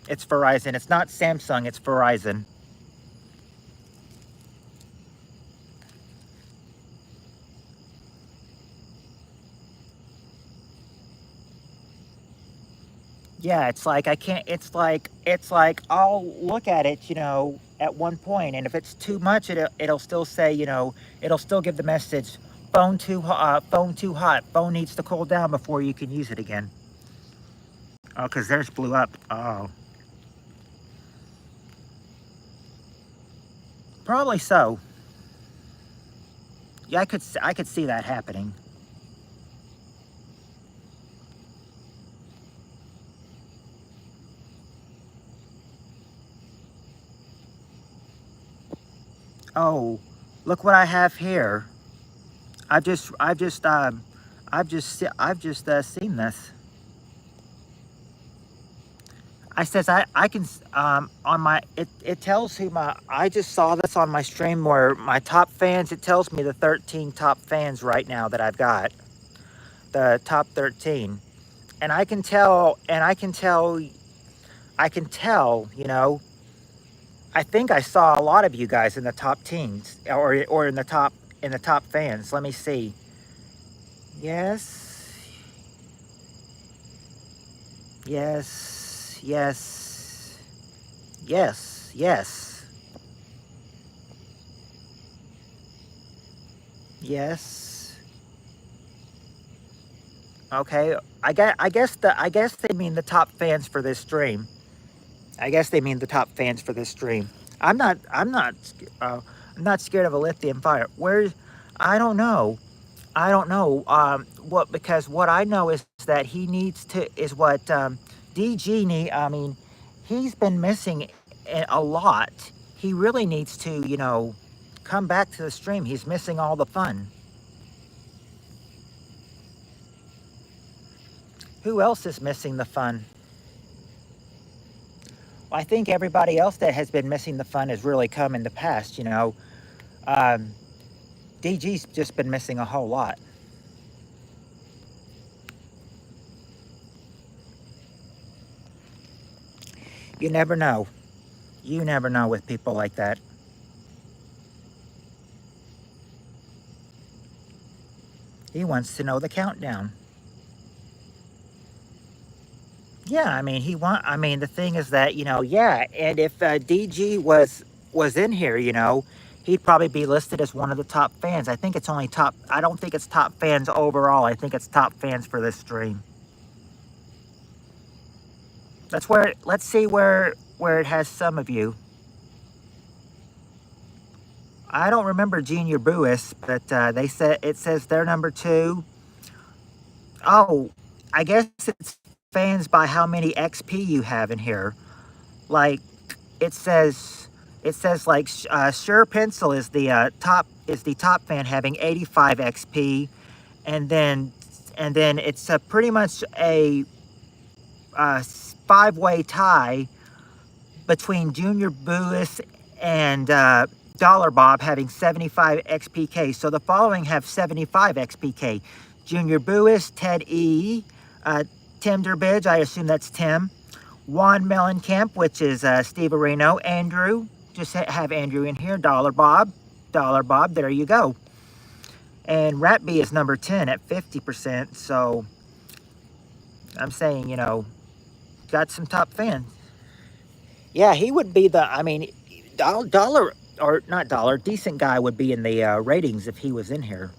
It's Verizon. It's not Samsung. It's Verizon. Yeah, it's like I can't. It's like I'll look at it, at one point, and if it's too much, it'll still say, it'll still give the message, phone too hot, phone needs to cool down before you can use it again. Oh, because theirs blew up. Oh, probably so. Yeah, I could see that happening. Oh, look what I have here. I've just seen this. I says I can on my it tells who my I just saw this on my stream where my top fans, it tells me the 13 top fans right now that I've got, the top 13. And I can tell, I think I saw a lot of you guys in the top teens or in the top fans. Let me see. Yes. Yes. Yes. Yes, yes, yes. Okay, I guess they mean the top fans for this stream. I guess they mean the top fans for this stream. I'm not. I'm not scared of a lithium fire. Where? I don't know. I don't know. What? Because what I know is that he needs to is what DG need. I mean, he's been missing a lot. He really needs to, come back to the stream. He's missing all the fun. Who else is missing the fun? Well, I think everybody else that has been missing the fun has really come in the past. Um, DG's just been missing a whole lot. You never know. You never know with people like that. He wants to know the countdown. Yeah, I mean, I mean, the thing is that, yeah, and if DG was in here, he'd probably be listed as one of the top fans. I think it's only top. I don't think it's top fans overall. I think it's top fans for this stream. That's where. Let's see where it has some of you. I don't remember Junior Buis, but they said it says they're number two. Oh, I guess it's fans by how many XP you have in here. Like it says, like Sure Pencil is the top fan having 85 XP, and then it's pretty much a five-way tie between Junior Buis and Dollar Bob having 75 XPK. So the following have 75 XPK. Junior Buis, Ted E, Tim Durbidge, I assume that's Tim. Juan Mellencamp, which is Steve Areno. Andrew, just have Andrew in here. Dollar Bob, there you go. And Ratby is number 10 at 50%. So I'm saying, got some top fans. Yeah, he would be I mean, Dollar, or not Dollar, Decent Guy would be in the ratings if he was in here.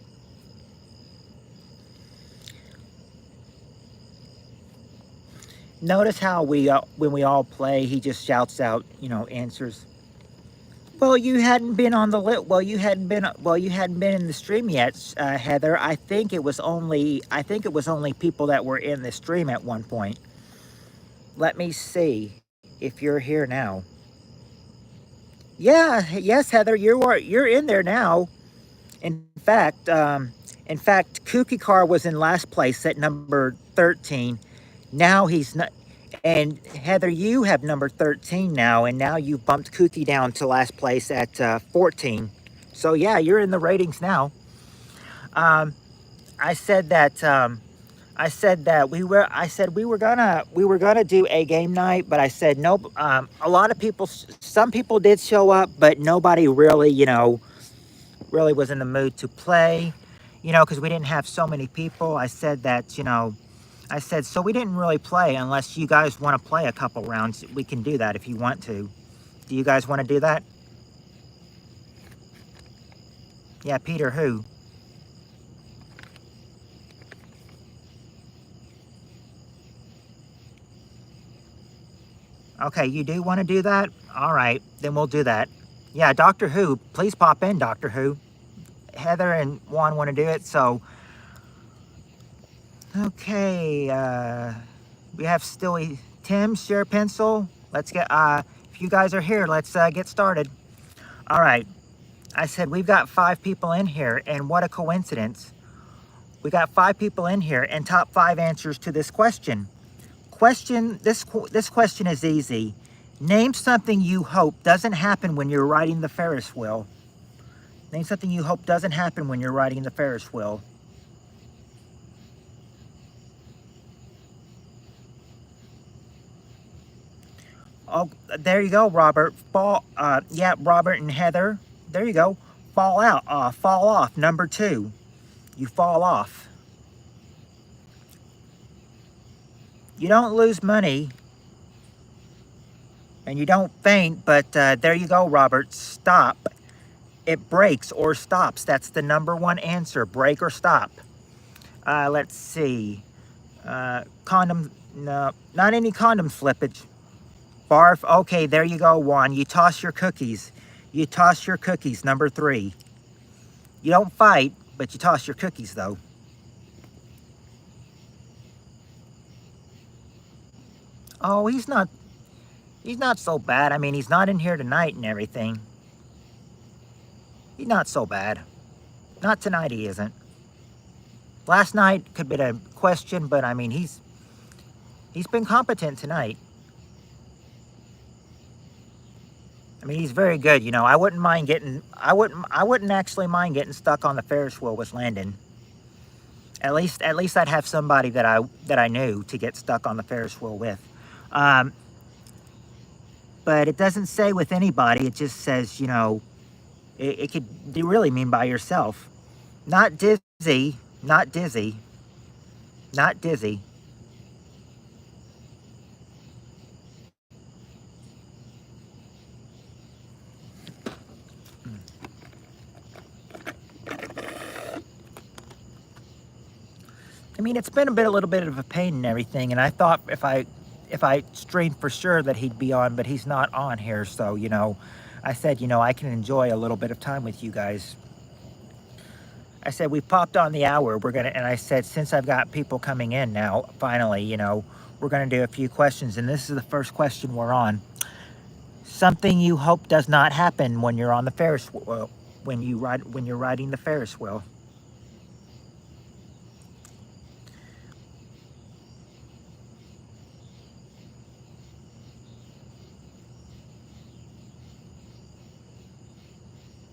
Notice how when we all play, he just shouts out, answers. Well, you hadn't been on the lit. Well, you hadn't been. Well, you hadn't been in the stream yet, Heather. I think it was only. I think it was only people that were in the stream at one point. Let me see if you're here now. Yeah. Yes, Heather. You're in there now. In fact, Kooky Car was in last place at number 13. Now he's not. And Heather, you have number 13 now, and now you bumped Kooky down to last place at 14. So yeah, you're in the ratings now. Um, I said that. I said that we were. I said we were gonna do a game night, but I said nope. A lot of people, some people did show up, but nobody really, really was in the mood to play. Because we didn't have so many people. I said that, I said, so we didn't really play unless you guys want to play a couple rounds. We can do that if you want to. Do you guys want to do that? Yeah, Peter, who? Okay, you do want to do that? All right, then we'll do that. Yeah, Doctor Who, please pop in, Doctor Who. Heather and Juan want to do it, so. Okay, we have still Tim, Share Pencil. Let's get, if you guys are here, let's get started. All right, I said we've got 5 people in here, and what a coincidence. We got 5 people in here and top 5 answers to this question. This question is easy. Name something you hope doesn't happen when you're riding the Ferris wheel. Name something you hope doesn't happen when you're riding the Ferris wheel. Oh, there you go, Robert. Yeah, Robert and Heather. There you go. Fall off. Number 2. You fall off. You don't lose money. And you don't faint, but there you go, Robert. Stop. It breaks or stops. That's the number one answer. Break or stop. Let's see. Condom. No, not any condom slippage. Barf. Okay, there you go, Juan. You toss your cookies. You toss your cookies. Number 3. You don't fight, but you toss your cookies, though. Oh, he's not. He's not so bad. I mean, he's not in here tonight and everything. He's not so bad. Not tonight. He isn't. Last night could be a question, but I mean, he's been competent tonight. I mean, he's very good. You know, I wouldn't mind getting. I wouldn't actually mind getting stuck on the Ferris wheel with Landon. At least I'd have somebody that I knew to get stuck on the Ferris wheel with. Um, but it doesn't say with anybody. It just says, you know, it could really mean by yourself. Not dizzy. Not dizzy. Not dizzy. I mean, it's been a little bit of a pain and everything, and I thought if I strained for sure that he'd be on, but he's not on here, so, you know, I said, you know, I can enjoy a little bit of time with you guys. I said, we popped on the hour, and I said, since I've got people coming in now, finally, you know, we're gonna do a few questions, and this is the first question we're on. Something you hope does not happen when you're on the Ferris wheel, when you're riding the Ferris wheel.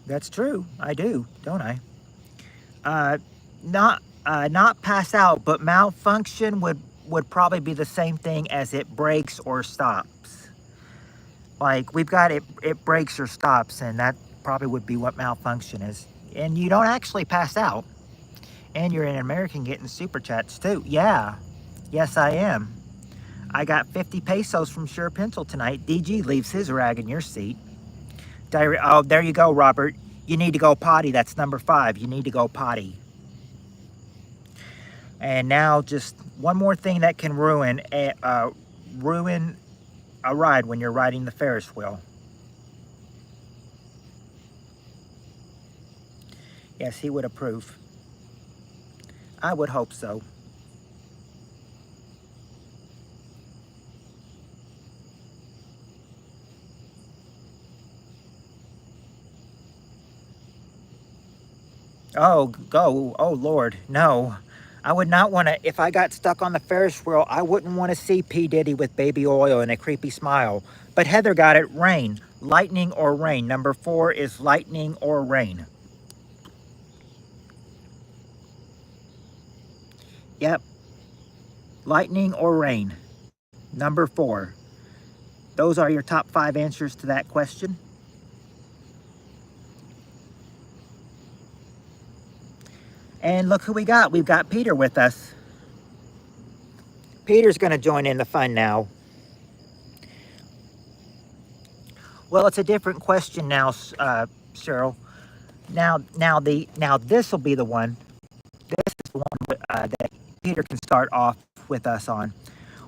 That's true. I do, don't I? Uh, not pass out, but malfunction would probably be the same thing as it breaks or stops. Like we've got it breaks or stops, and that probably would be what malfunction is. And you don't actually pass out, and you're an American getting super chats too. Yeah, yes I am. I got 50 pesos from Sure Pencil tonight. DG leaves his rag in your seat. Oh, there you go, Robert. You need to go potty. That's number 5. You need to go potty. And now just one more thing that can ruin a ride when you're riding the Ferris wheel. Yes, he would approve. I would hope so. Oh, go. Oh, Lord. No. I would not want to, if I got stuck on the Ferris wheel, I wouldn't want to see P. Diddy with baby oil and a creepy smile. But Heather got it, rain. Lightning or rain. Number 4 is lightning or rain. Yep. Lightning or rain. Number 4. Those are your top 5 answers to that question. And look who we got. We've got Peter with us. Peter's going to join in the fun now. Well, it's a different question now, Cheryl. Now this will be the one. This is the one that Peter can start off with us on.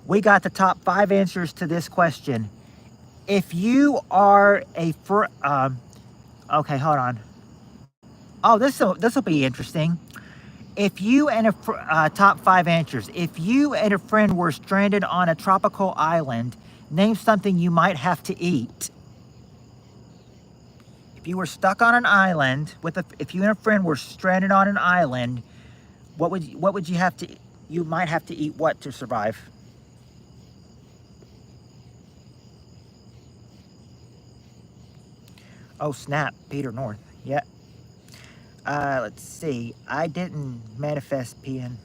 We got the top 5 answers to this question. If you are a okay, hold on. Oh, this will be interesting. If you and a top 5 answers. If you and a friend were stranded on a tropical island, name something you might have to eat. If you were stuck on an island if you and a friend were stranded on an island, what would you have to? You might have to eat what to survive? Oh snap, Peter North. Yeah. Let's see. I didn't manifest PN.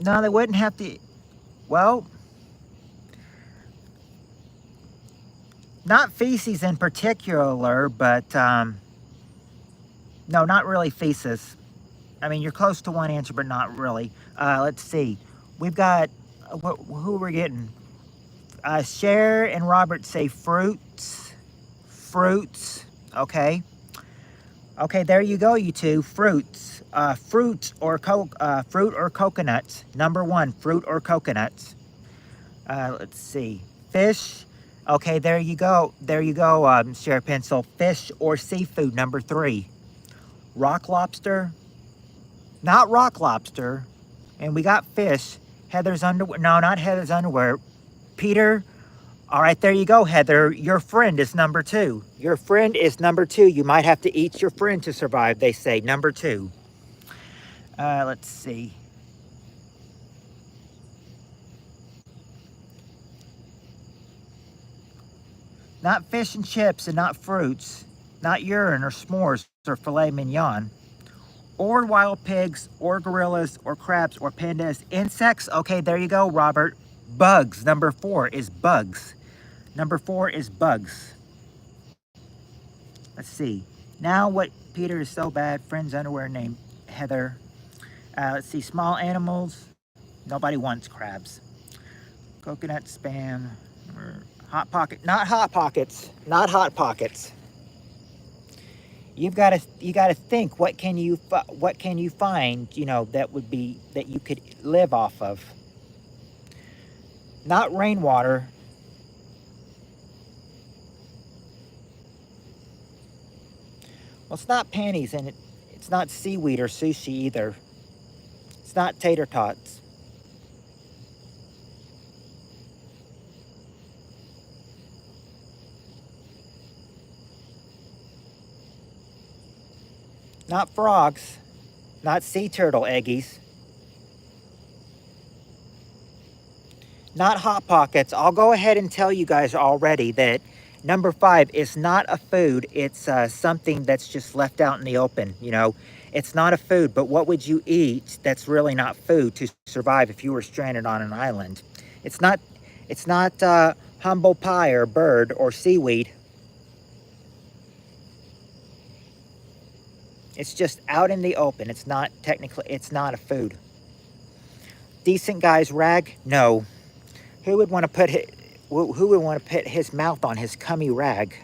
No, they wouldn't have to. Well, not feces in particular, but no, not really feces. I mean, you're close to one answer, but not really. Let's see. We've got who we're getting. Cher and Robert say fruits. Fruits. Okay. Okay, there you go, you two. Fruits. Fruit or coconuts. Number one, fruit or coconuts. Let's see. Fish. Okay, there you go. There you go, Share Pencil. Fish or seafood, number three. Rock lobster. Not rock lobster. And we got fish. Heather's underwear. No, not Heather's underwear. Peter. All right, there you go, Heather. Your friend is number two. Your friend is number two. You might have to eat your friend to survive, they say. Number two. Let's see. Not fish and chips and not fruits. Not urine or s'mores or filet mignon. Or wild pigs or gorillas or crabs or pandas. Insects. Okay, there you go, Robert. Bugs. Number four is bugs. Number four is bugs. Let's see. Now what Peter is so bad. Friend's underwear named Heather. Let's see. Small animals. Nobody wants crabs. Coconut, spam. Hot pocket. Not hot pockets. Not hot pockets. You got to think. What can you find? You know, that you could live off of. Not rainwater. Well, it's not panties, and it's not seaweed or sushi either. It's not tater tots. Not frogs. Not sea turtle eggies. Not Hot Pockets. I'll go ahead and tell you guys already that number five is not a food. It's something that's just left out in the open, you know. It's not a food, but what would you eat that's really not food to survive if you were stranded on an island? It's not humble pie or bird or seaweed. It's just out in the open. It's not a food. Decent guy's rag? No. Who would want to put his mouth on his cummy rag?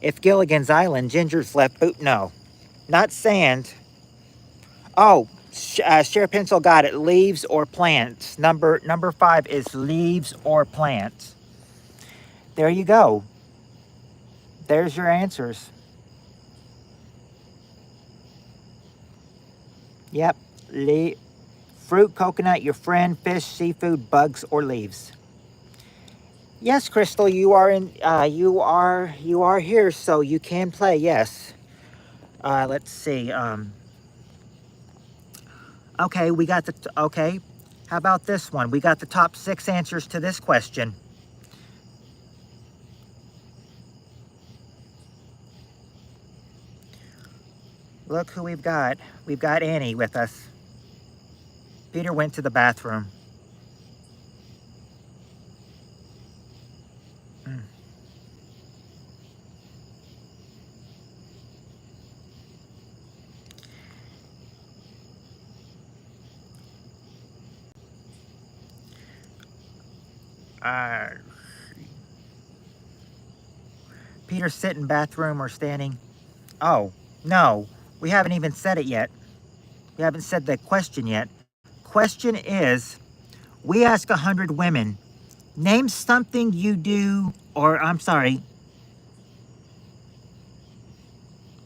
If Gilligan's Island, Ginger's left boot? No. Not sand. Oh, Share Pencil got it. Leaves or plants. Number five is leaves or plants. There you go. There's your answers. Yep. Fruit, coconut, your friend, fish, seafood, bugs, or leaves. Yes, Crystal, you are here, so you can play. Yes. Let's see. Okay, we got okay. How about this one? We got the top 6 answers to this question. Look who we've got. We've got Annie with us. Peter went to the bathroom. Peter sitting bathroom or standing? Oh, no. We haven't even said it yet. We haven't said the question yet. Question is, we ask 100 women, name something you do, or I'm sorry.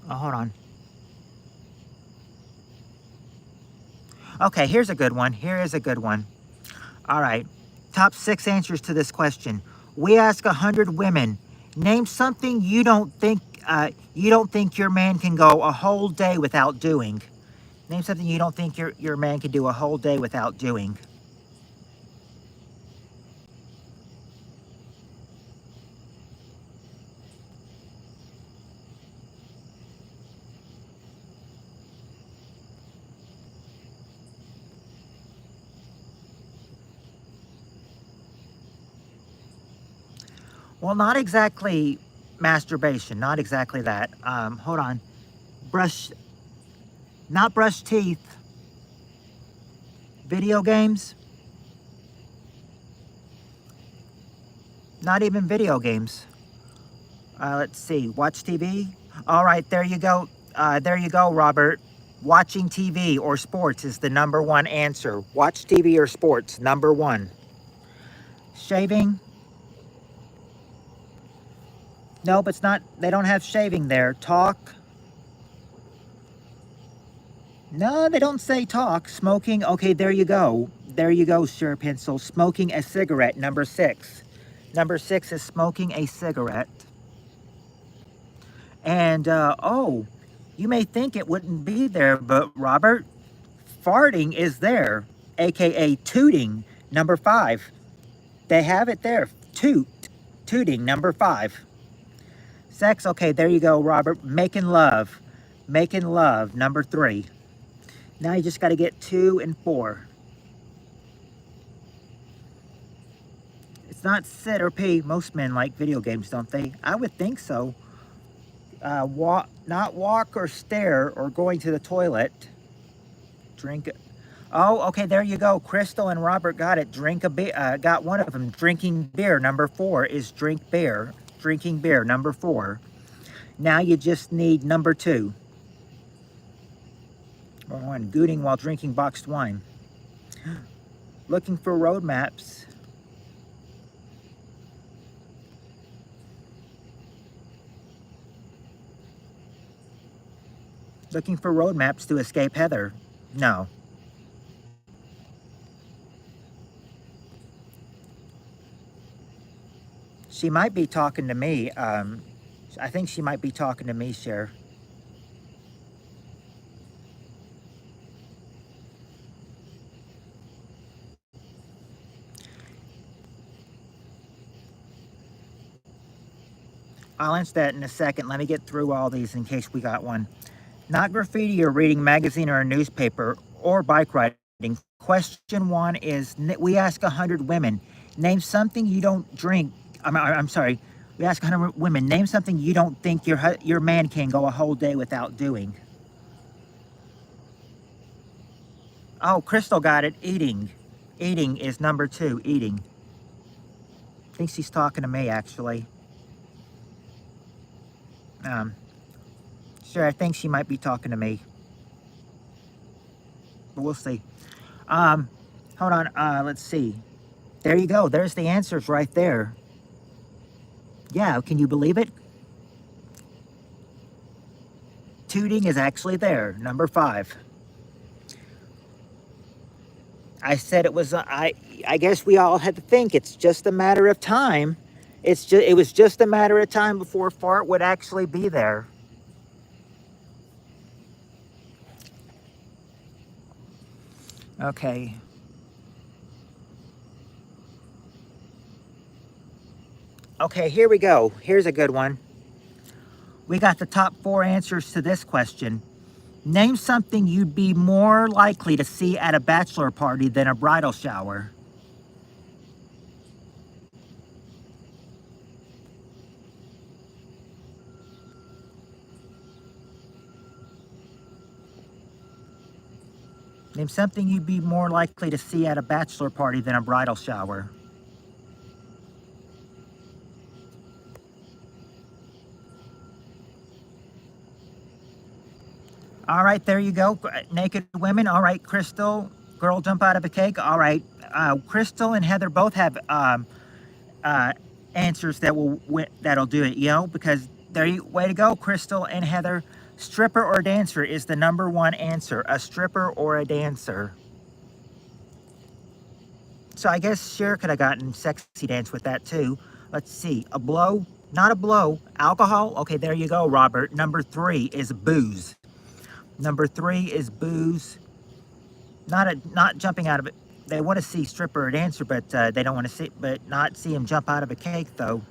Oh, hold on. Okay, here's a good one. Here is a good one. All right. Top 6 answers to this question. We ask 100 women, name something you don't think your man can go a whole day without doing. Name something you don't think your man can do a whole day without doing. Well, not exactly masturbation. Not exactly that. Hold on. Not brush teeth. Video games? Not even video games. Let's see. Watch TV? All right, there you go. There you go, Robert. Watching TV or sports is the number one answer. Watch TV or sports, number one. Shaving? Nope, it's not. They don't have shaving there. Talk? No, they don't say talk. Smoking? Okay, there you go. There you go, Sure Pencil. Smoking a cigarette, number 6. Number 6 is smoking a cigarette. And, oh, you may think it wouldn't be there, but Robert, farting is there, aka tooting, number 5. They have it there. Tooting, number 5. Sex, okay, there you go, Robert. Making love, number 3. Now you just got to get 2 and 4. It's not sit or pee. Most men like video games, don't they? I would think so. Not walk or stare or going to the toilet. Drink. Oh, okay, there you go. Crystal and Robert got it. Drink a beer. Got one of them. Drinking beer. Number 4 is drink beer. Drinking beer. Number 4. Now you just need number 2. Number 1. Gooting while drinking boxed wine. Looking for road maps. Looking for road maps to escape Heather. No. She might be talking to me. I think she might be talking to me, Cher. I'll answer that in a second. Let me get through all these in case we got one. Not graffiti or reading magazine or a newspaper or bike riding. Question 1 is, we ask 100 women, name something you don't drink. I'm sorry. We ask 100 women, name something you don't think your man can go a whole day without doing. Oh, Crystal got it. Eating. Eating is number 2. Eating. I think she's talking to me, actually. Sure, I think she might be talking to me. But we'll see. Hold on. Let's see. There you go. There's the answers right there. Yeah, can you believe it? Tooting is actually there. Number 5. I said it was, I guess we all had to think it's just a matter of time. It was just a matter of time before fart would actually be there. Okay. Okay, here we go. Here's a good one. We got the top 4 answers to this question. Name something you'd be more likely to see at a bachelor party than a bridal shower. Name something you'd be more likely to see at a bachelor party than a bridal shower. All right, there you go. Naked women. All right, Crystal. Girl jump out of a cake. All right. Crystal and Heather both have answers that'll do it, because way to go, Crystal and Heather. Stripper or dancer is the number 1 answer. A stripper or a dancer. So I guess Cher could have gotten sexy dance with that too. Let's see. A blow? Not a blow. Alcohol? Okay, there you go, Robert. Number 3 is booze. Number 3 is booze. Not jumping out of it. They want to see stripper or dancer, but they don't want to not see him jump out of a cake though.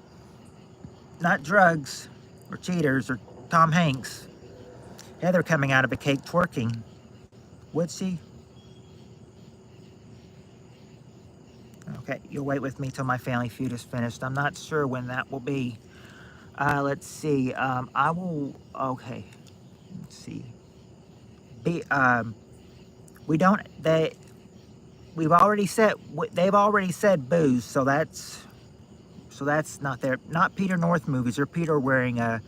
Not drugs or cheaters or Tom Hanks. Heather coming out of a cake twerking. Would she? Okay, you'll wait with me till my Family Feud is finished. I'm not sure when that will be. Let's see. I will. Okay. Let's see. We don't. We've already said, they've already said booze, so that's not there. Not Peter North movies, or Peter wearing a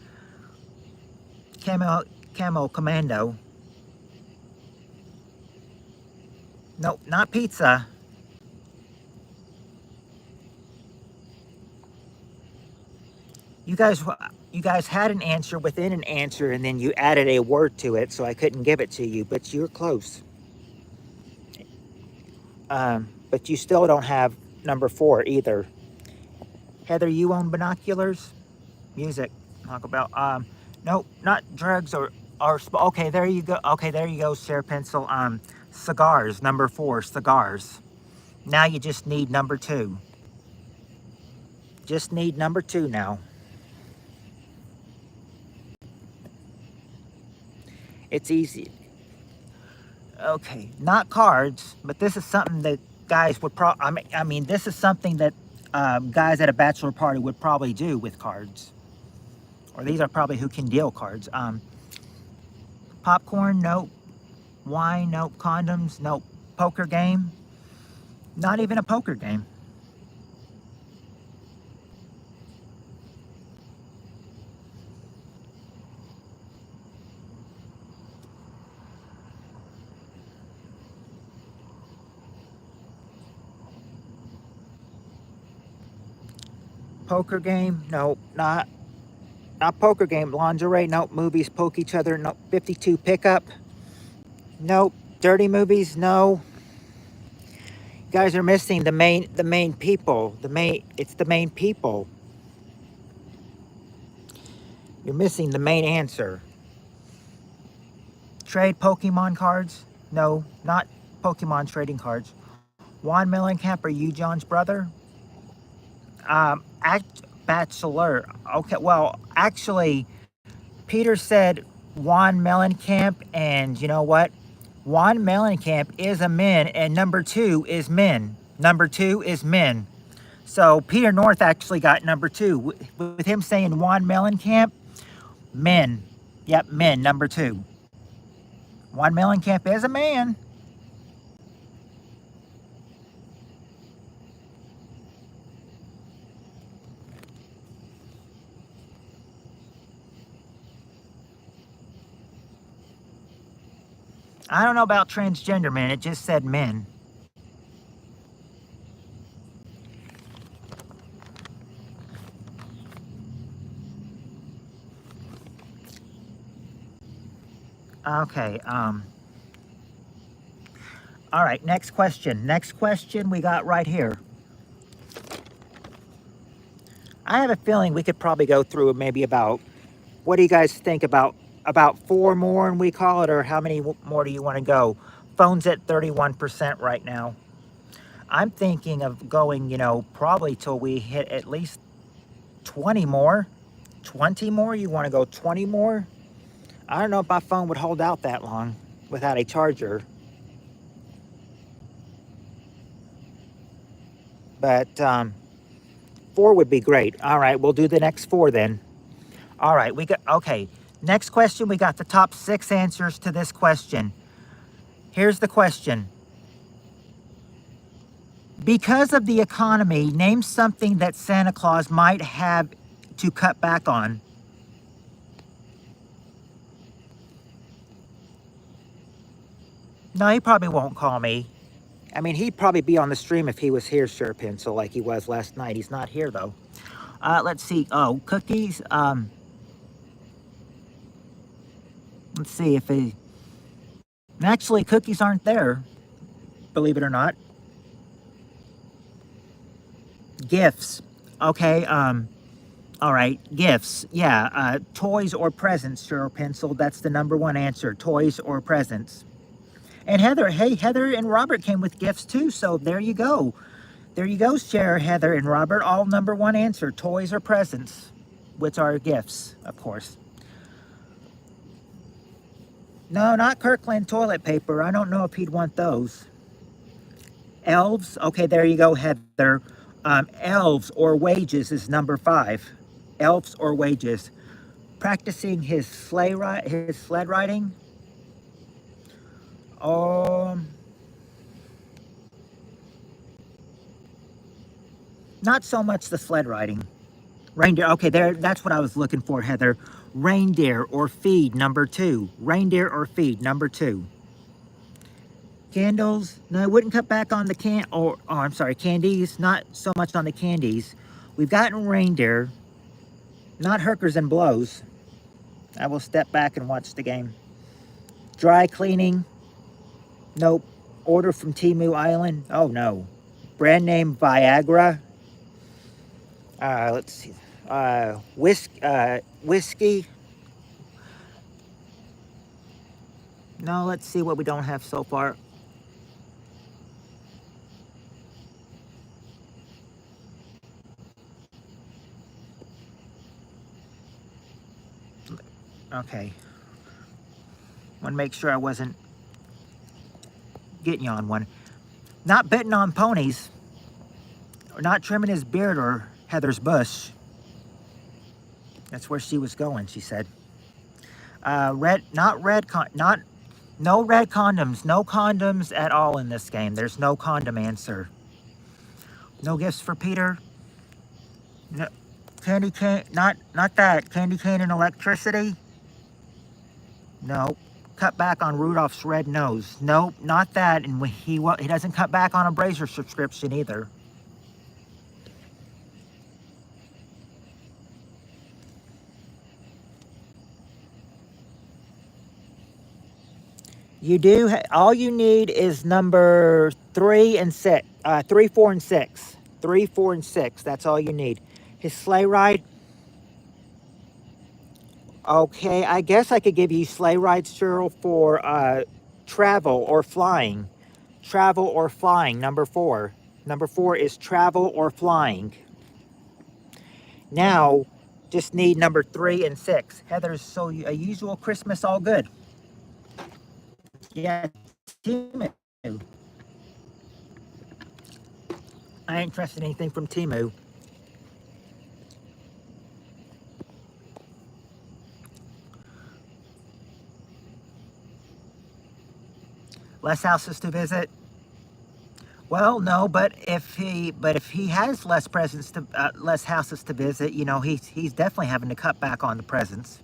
camo commando. Nope, not pizza. You guys, you guys had an answer within an answer, and then you added a word to it, so I couldn't give it to you. But you're close. But you still don't have number 4 either. Heather, you own binoculars? Music. Talk about. Nope, not drugs or. Okay, there you go. Okay, there you go. Share pencil. Cigars. Number 4. Cigars. Now you just need number 2. Just need number 2 now. It's easy. Okay, not cards, but this is something that guys would I mean, this is something that guys at a bachelor party would probably do with cards. Or these are probably who can deal cards. Popcorn, nope. Wine, nope. Condoms, nope. Poker game, not even a poker game. Poker game, nope. Not poker game. Lingerie, nope. Movies, poke each other, nope. 52 pickup, nope. Dirty movies, no. You guys are missing the main people. It's the main people. You're missing the main answer. Trade Pokemon cards? No, not Pokemon trading cards. Juan Mellencamp, are you John's brother? Bachelor. Okay, well, actually, Peter said Juan Mellencamp, and you know what? Juan Mellencamp is a men, and number 2 is men. Number 2 is men. So Peter North actually got number 2. With him saying Juan Mellencamp, men. Yep, men, number 2. Juan Mellencamp is a man. I don't know about transgender men. It just said men. Okay. All right. Next question. Next question we got right here. I have a feeling we could probably go through maybe about. What do you guys think about 4 more, and we call it, or how many more do you want to go? Phone's at 31% right now. I'm thinking of going, probably till we hit at least 20 more. 20 more? You want to go 20 more? I don't know if my phone would hold out that long without a charger. But 4 would be great. All right, we'll do the next 4 then. All right, okay. Next question, we got the top 6 answers to this question. Here's the question. Because of the economy, name something that Santa Claus might have to cut back on. No, he probably won't call me. I mean, he'd probably be on the stream if he was here, Sure Pencil, like he was last night. He's not here, though. Let's see. Oh, cookies. Let's see if he... Actually, cookies aren't there, believe it or not. Gifts. Okay, all right, gifts. Yeah, toys or presents, Sure Pencil. That's the number 1 answer, toys or presents. And Heather, hey, Heather and Robert came with gifts too, so there you go. There you go, Share, Heather and Robert, all number 1 answer, toys or presents, which are gifts, of course. No, not Kirkland toilet paper. I don't know if he'd want those. Elves. Okay, there you go, Heather. Elves or wages is number 5. Elves or wages. Practicing his sled riding. Not so much the sled riding. Reindeer, okay, there, that's what I was looking for, Heather. Reindeer or feed, number 2. Reindeer or feed, number 2. Candles, no, I wouldn't cut back on the I'm sorry, candies, not so much on the candies. We've gotten reindeer, not hookers and blows. I will step back and watch the game. Dry cleaning, nope. Order from Timu Island, oh no. Brand name Viagra. Let's see. Whiskey. No, let's see what we don't have so far. Okay. Want to make sure I wasn't getting you on one. Not betting on ponies. Or not trimming his beard or Heather's bush. That's where she was going, she said. No red condoms. No condoms at all in this game. There's no condom answer. No gifts for Peter. No, candy cane, not that. Candy cane and electricity. No. Cut back on Rudolph's red nose. Nope, not that. And he doesn't cut back on a Brazier subscription either. You do. All you need is number 3 and 6. 3, 4, and 6. 3, 4, and 6. That's all you need. His sleigh ride. Okay, I guess I could give you sleigh rides, Cheryl, for travel or flying. Travel or flying, number 4. Number 4 is travel or flying. Now, just need number 3 and 6. Heather's so a usual Christmas, all good. Yeah, Timu. I ain't trusting anything from Timu. Less houses to visit. Well, no, but if he has less less houses to visit, you know, he's definitely having to cut back on the presents.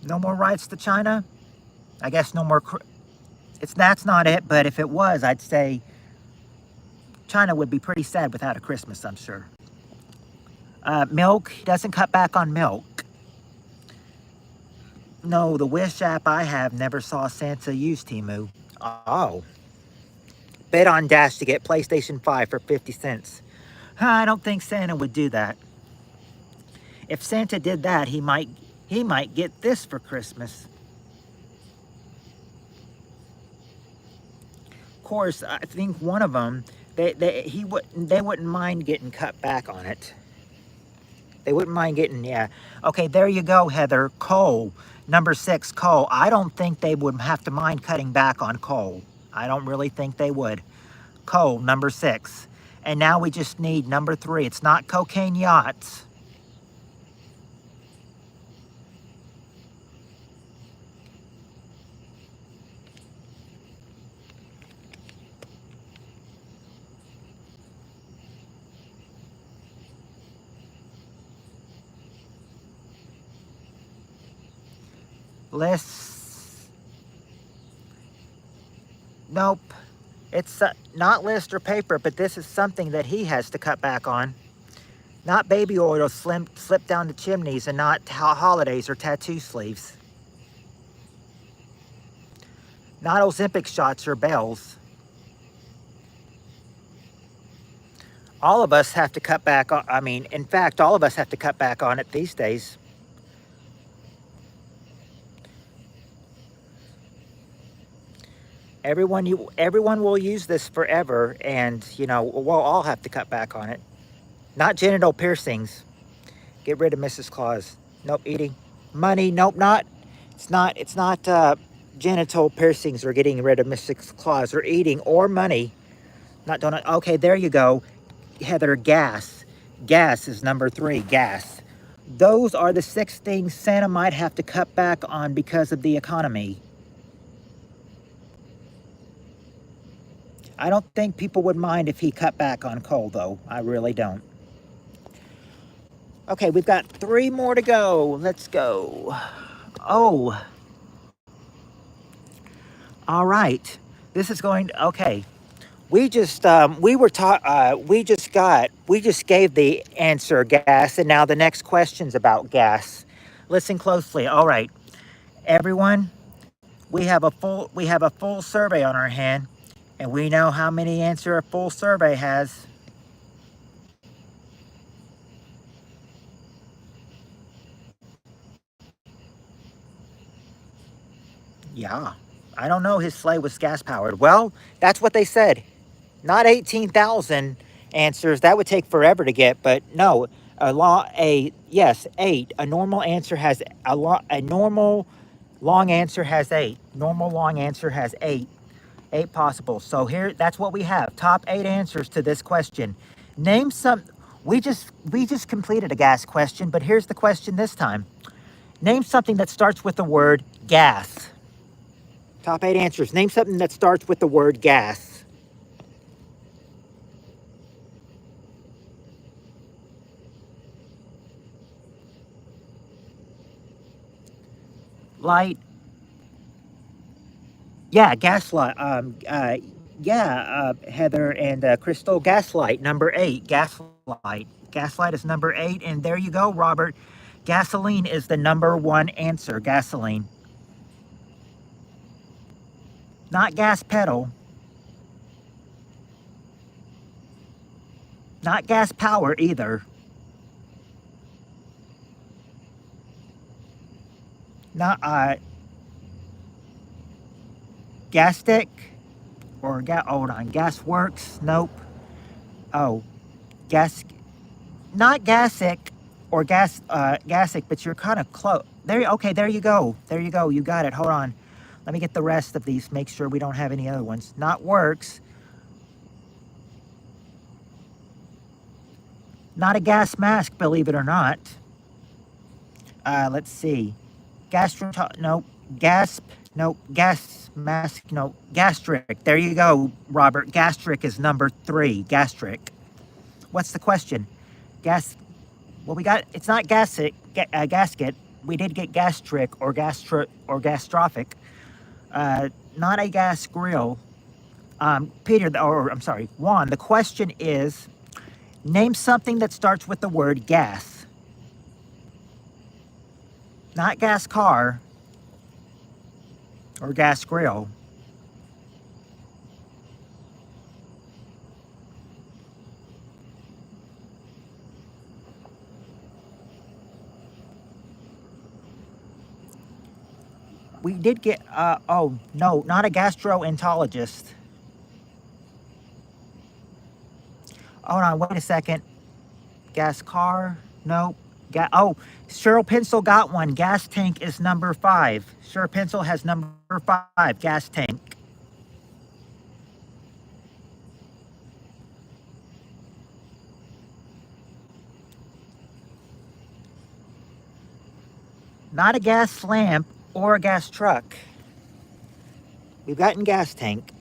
No more rides to China. I guess no more. That's not it. But if it was, I'd say China would be pretty sad without a Christmas, I'm sure. Milk, he doesn't cut back on milk. No, the Wish app I have never saw Santa use Timu. Oh. Bet on Dash to get PlayStation 5 for 50 cents. I don't think Santa would do that. If Santa did that, he might get this for Christmas. Of course, I think one of them, they wouldn't mind getting cut back on it. They wouldn't mind getting, yeah. Okay, there you go, Heather. Coal, number 6, coal. I don't think they would have to mind cutting back on coal. I don't really think they would. Coal, number 6. And now we just need number 3. It's not cocaine yachts. Lists. Nope. It's not list or paper, but this is something that he has to cut back on. Not baby oil slip down the chimneys, and not holidays or tattoo sleeves. Not Ozempic shots or bells. All of us have to cut back on, in fact, all of us have to cut back on it these days. Everyone will use this forever, and, you know, we'll all have to cut back on it. Not genital piercings. Get rid of Mrs. Claus. Nope, eating. Money, nope, not. It's not genital piercings or getting rid of Mrs. Claus, or eating, or money. Not donut. Okay, there you go. Heather, gas. Gas is number 3, gas. Those are the 6 things Santa might have to cut back on because of the economy. I don't think people would mind if he cut back on coal, though. I really don't. Okay, we've got 3 more to go. Let's go. Oh, all right. This is going to, okay. We just gave the answer gas, and now the next question's about gas. Listen closely. All right, everyone, we have a full survey on our hand, and we know how many answer a full survey has. Yeah, I don't know. His sleigh was gas powered. Well, that's what they said. Not 18,000 answers. That would take forever to get, but no, yes, 8. A normal answer has a normal long answer has 8. Normal long answer has 8. 8 possible. So here, that's what we have. Top 8 answers to this question. Name some. We just completed a gas question, but here's the question this time. Name something that starts with the word gas. Top 8 answers. Name something that starts with the word gas. Light. Yeah, gaslight. Heather and Crystal, gaslight, number 8. Gaslight. Gaslight is number 8, and there you go, Robert. Gasoline is the number 1 answer. Gasoline. Not gas pedal. Not gas power either. Not gas stick or hold on, gas works. Nope. Oh, gas. Not gasic or gasic, but you're kind of close. There. Okay, there you go. There you go. You got it. Hold on. Let me get the rest of these. Make sure we don't have any other ones. Not works. Not a gas mask, believe it or not. Let's see. Nope. Gasp. Nope. Gas mask. Nope. Gastric. There you go, Robert. Gastric is number 3. Gastric. What's the question? Gas. Well, we got. It's not gasket. We did get gastric or gastrophic. Not a gas grill. Peter, or I'm sorry, Juan. The question is, name something that starts with the word gas. Not gas car or gas grill. We did get, oh, no, not a gastroenterologist. Hold on, wait a second. Gas car? Nope. Oh, Cheryl Pencil got one. Gas tank is number 5. Cheryl Pencil has number 5, gas tank. Not a gas lamp or a gas truck. We've gotten gas tank.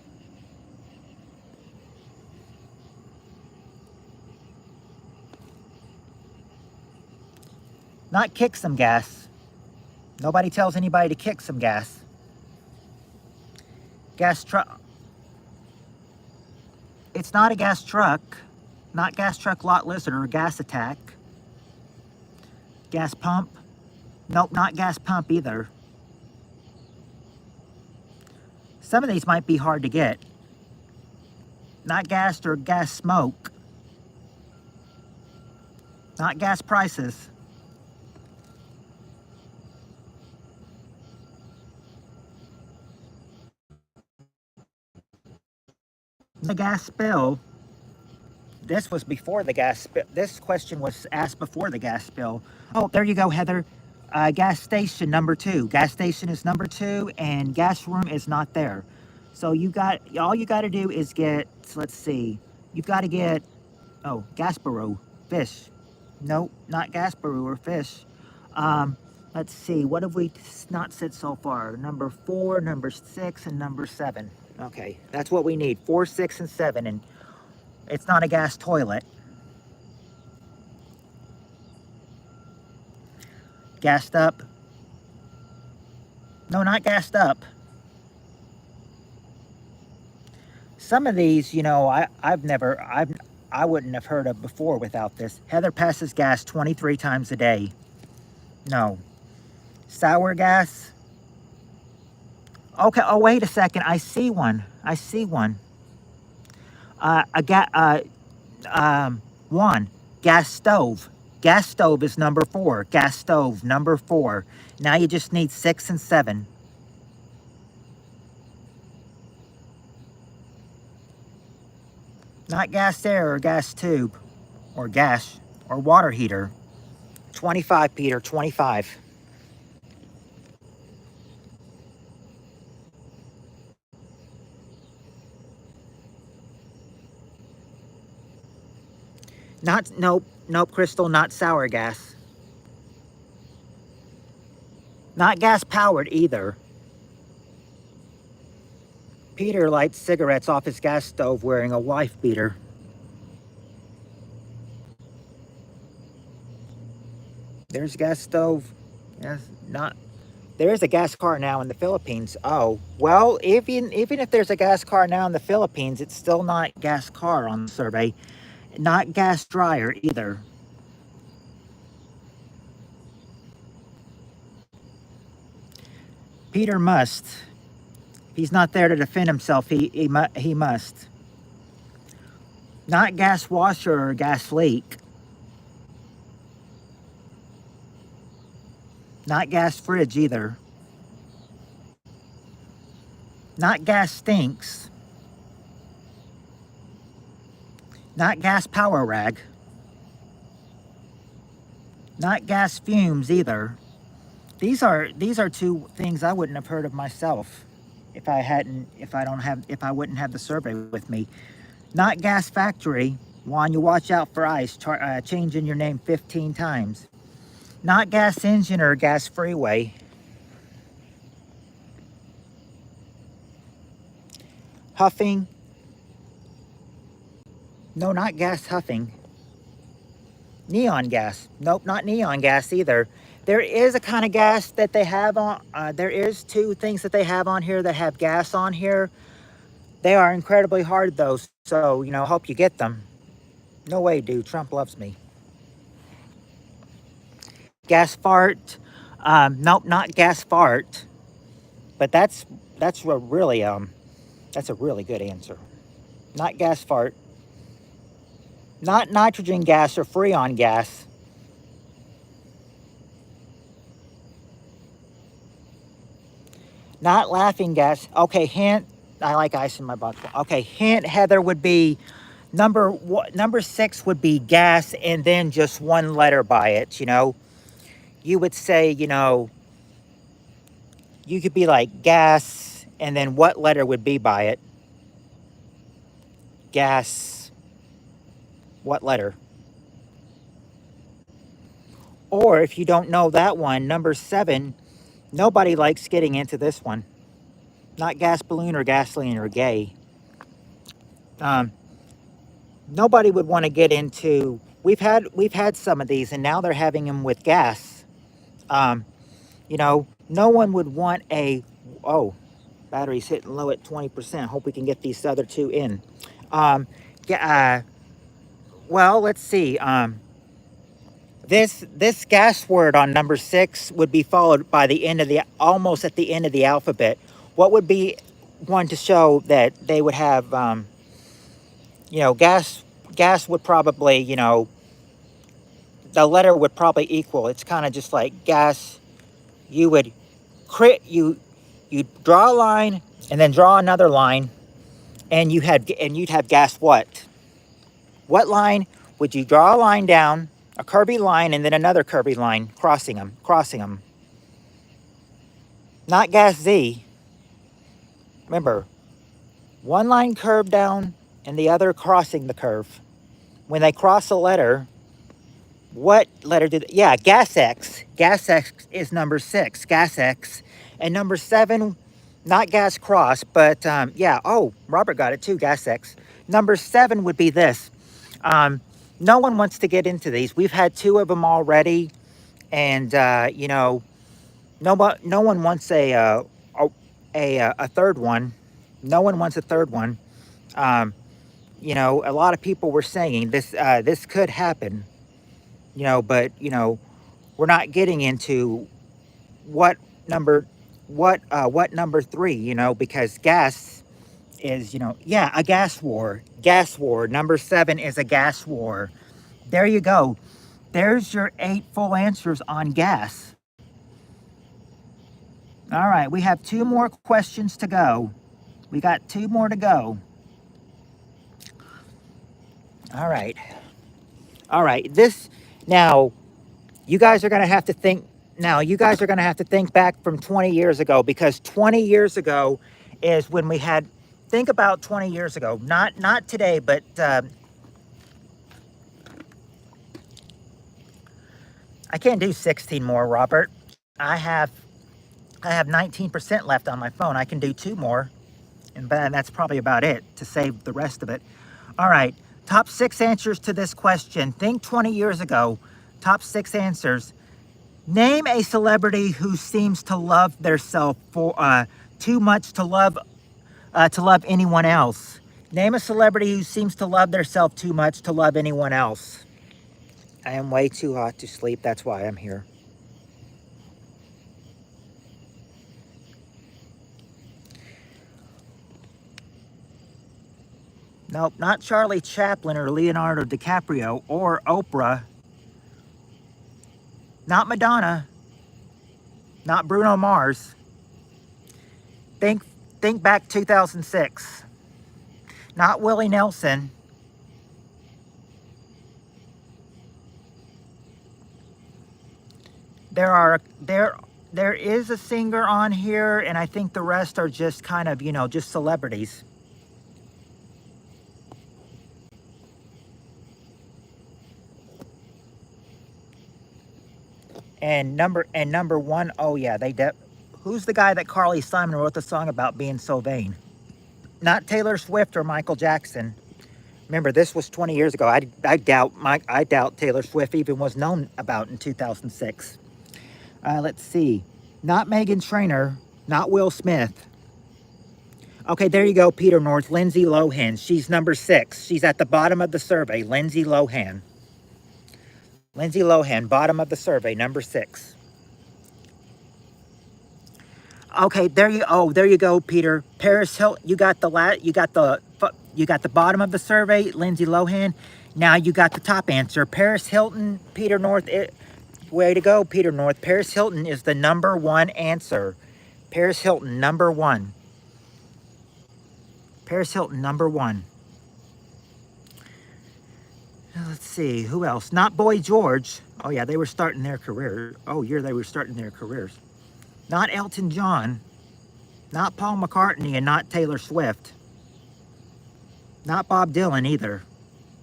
Not kick some gas. Nobody tells anybody to kick some gas. Gas truck. It's not a gas truck. Not gas truck lot lizard or gas attack. Gas pump. Nope, not gas pump either. Some of these might be hard to get. Not gas or gas smoke. Not gas prices. The gas spill. This was before the gas spill. This question was asked before the gas spill. Oh, there you go, Heather. Gas station number 2. Gas station is number 2, and gas room is not there. So all you got to do is get, let's see, you've got to get, oh, Gasparoo, fish. Nope, not Gasparoo or fish. Let's see, what have we not said so far? Number 4, number 6, and number 7. Okay, that's what we need. 4, 6, and 7. And it's not a gas toilet. Gassed up. No, not gassed up. Some of these, you know, I wouldn't have heard of before without this. Heather passes gas 23 times a day. No. Sour gas. Okay. Oh, wait a second. I see one. I see one. One. Gas stove. Gas stove is number 4. Gas stove, number 4. Now you just need 6 and 7. Not gas air or gas tube or gas or water heater. 25, Peter, 25. Nope, Crystal, not sour gas. Not gas powered either. Peter lights cigarettes off his gas stove wearing a wife beater. There's a gas stove. Yes, not. There is a gas car now in the Philippines. Oh, well, even if there's a gas car now in the Philippines, it's still not gas car on the survey. Not gas dryer either. Peter must. He's not there to defend himself. He must. Not gas washer or gas leak. Not gas fridge either. Not gas stinks. Not gas power rag. Not gas fumes either. These are 2 things I wouldn't have heard of myself if I wouldn't have the survey with me. Not gas factory. Juan, you watch out for ice. Changing your name 15 times. Not gas engine or gas freeway. Huffing. No, not gas huffing. Neon gas. Nope, not neon gas either. There is a kind of gas that they have on, there is 2 things that they have on here that have gas on here. They are incredibly hard though, so, you know, hope you get them. No way, dude. Trump loves me. Gas fart. Nope, not gas fart. But that's a really good answer. Not gas fart. Not nitrogen gas or freon gas. Not laughing gas. Okay, hint. I like ice in my bottle. Okay, hint, Heather, would be number 6 would be gas and then just one letter by it, you know. You would say, you know, you could be like gas and then what letter would be by it? Gas. What letter? Or if you don't know that one, number 7, nobody likes getting into this one. Not gas balloon or gasoline or gay. Nobody would want to get into. We've had some of these, and now they're having them with gas. You know, no one would want a. Oh, battery's hitting low at 20%. Hope we can get these other 2 in. Yeah. Well, let's see. This gas word on number 6 would be followed by almost at the end of the alphabet. What would be one to show that they would have, you know, gas would probably, you know, the letter would probably equal. It's kind of just like gas. You would you draw a line and then draw another line, and you'd have gas what? What line would you draw a line down? A curvy line and then another curvy line, crossing them. Not gas Z. Remember, one line curved down and the other crossing the curve. When they cross a letter, what letter yeah, gas X. Gas X is number 6, gas X. And number 7 Not gas cross, but yeah. Oh, Robert got it too. Gas X. Number 7 would be this. Um, no one wants to get into these. We've had 2 of them already, and you know, no one wants a third one. No one wants a third one. Um, you know, a lot of people were saying this could happen. You know, but you know, we're not getting into what number what number 3. You know, because gas is, you know, yeah, a gas war. Gas war. Number 7 is a gas war. There you go. There's your 8 full answers on gas. All right, we have 2 more questions to go. We got 2 more to go. All right. All right. This now you guys are going to have to think you guys are going to have to think back from 20 years ago, because 20 years ago is when we had, think about 20 years ago. Not today, but I can't do 16 more, Robert. I have 19% left on my phone. I can do 2 more, and that's probably about it to save the rest of it. All right, top 6 answers to this question. Think 20 years ago. Top 6 answers. Name a celebrity who seems to love theirself for too much to love anyone else. Name a celebrity who seems to love theirself too much to love anyone else. I am way too hot to sleep. That's why I'm here. Nope, not Charlie Chaplin or Leonardo DiCaprio or Oprah. Not Madonna. Not Bruno Mars. Think think back 2006. Not Willie Nelson. There is a singer on here, and I think the rest are just kind of, you know, just celebrities. And number 1, oh yeah, who's the guy that Carly Simon wrote the song about being so vain? Not Taylor Swift or Michael Jackson. Remember, this was 20 years ago. I doubt Taylor Swift even was known about in 2006. Let's see. Not Megan Trainor. Not Will Smith. Okay, there you go, Peter North. Lindsay Lohan. She's number 6. She's at the bottom of the survey. Lindsay Lohan. Lindsay Lohan, bottom of the survey, number 6. Okay, there you go, Peter. Paris Hilton. You got the bottom of the survey, Lindsay Lohan. Now you got the top answer, Paris Hilton. Peter North. Way to go, Peter North. Paris Hilton is the number 1 answer. Paris Hilton, number 1. Paris Hilton, number 1. Let's see, who else? Not Boy George. Oh yeah, they were starting their career. Oh yeah, they were starting their careers. Not Elton John. Not Paul McCartney, and not Taylor Swift. Not Bob Dylan either.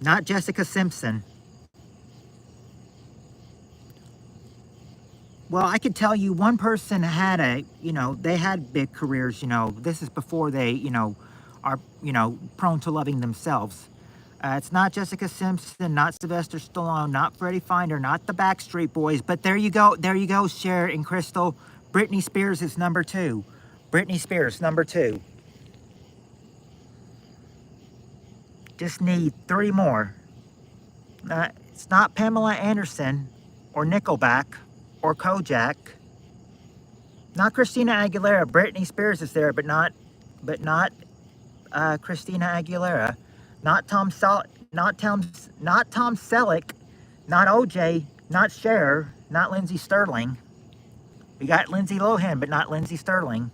Not Jessica Simpson. Well, I could tell you one person had they had big careers, this is before they, are, prone to loving themselves. It's not Jessica Simpson, not Sylvester Stallone, not Freddie Finder, not the Backstreet Boys, but there you go, Cher and Crystal. Britney Spears is number 2. Britney Spears, number 2. Just need 3 more. It's not Pamela Anderson or Nickelback or Kojak. Not Christina Aguilera. Britney Spears is there, but not Christina Aguilera. Not Tom Selleck. Not Tom Selleck. Not OJ. Not Cher. Not Lindsey Sterling. We got Lindsay Lohan, but not Lindsey Sterling.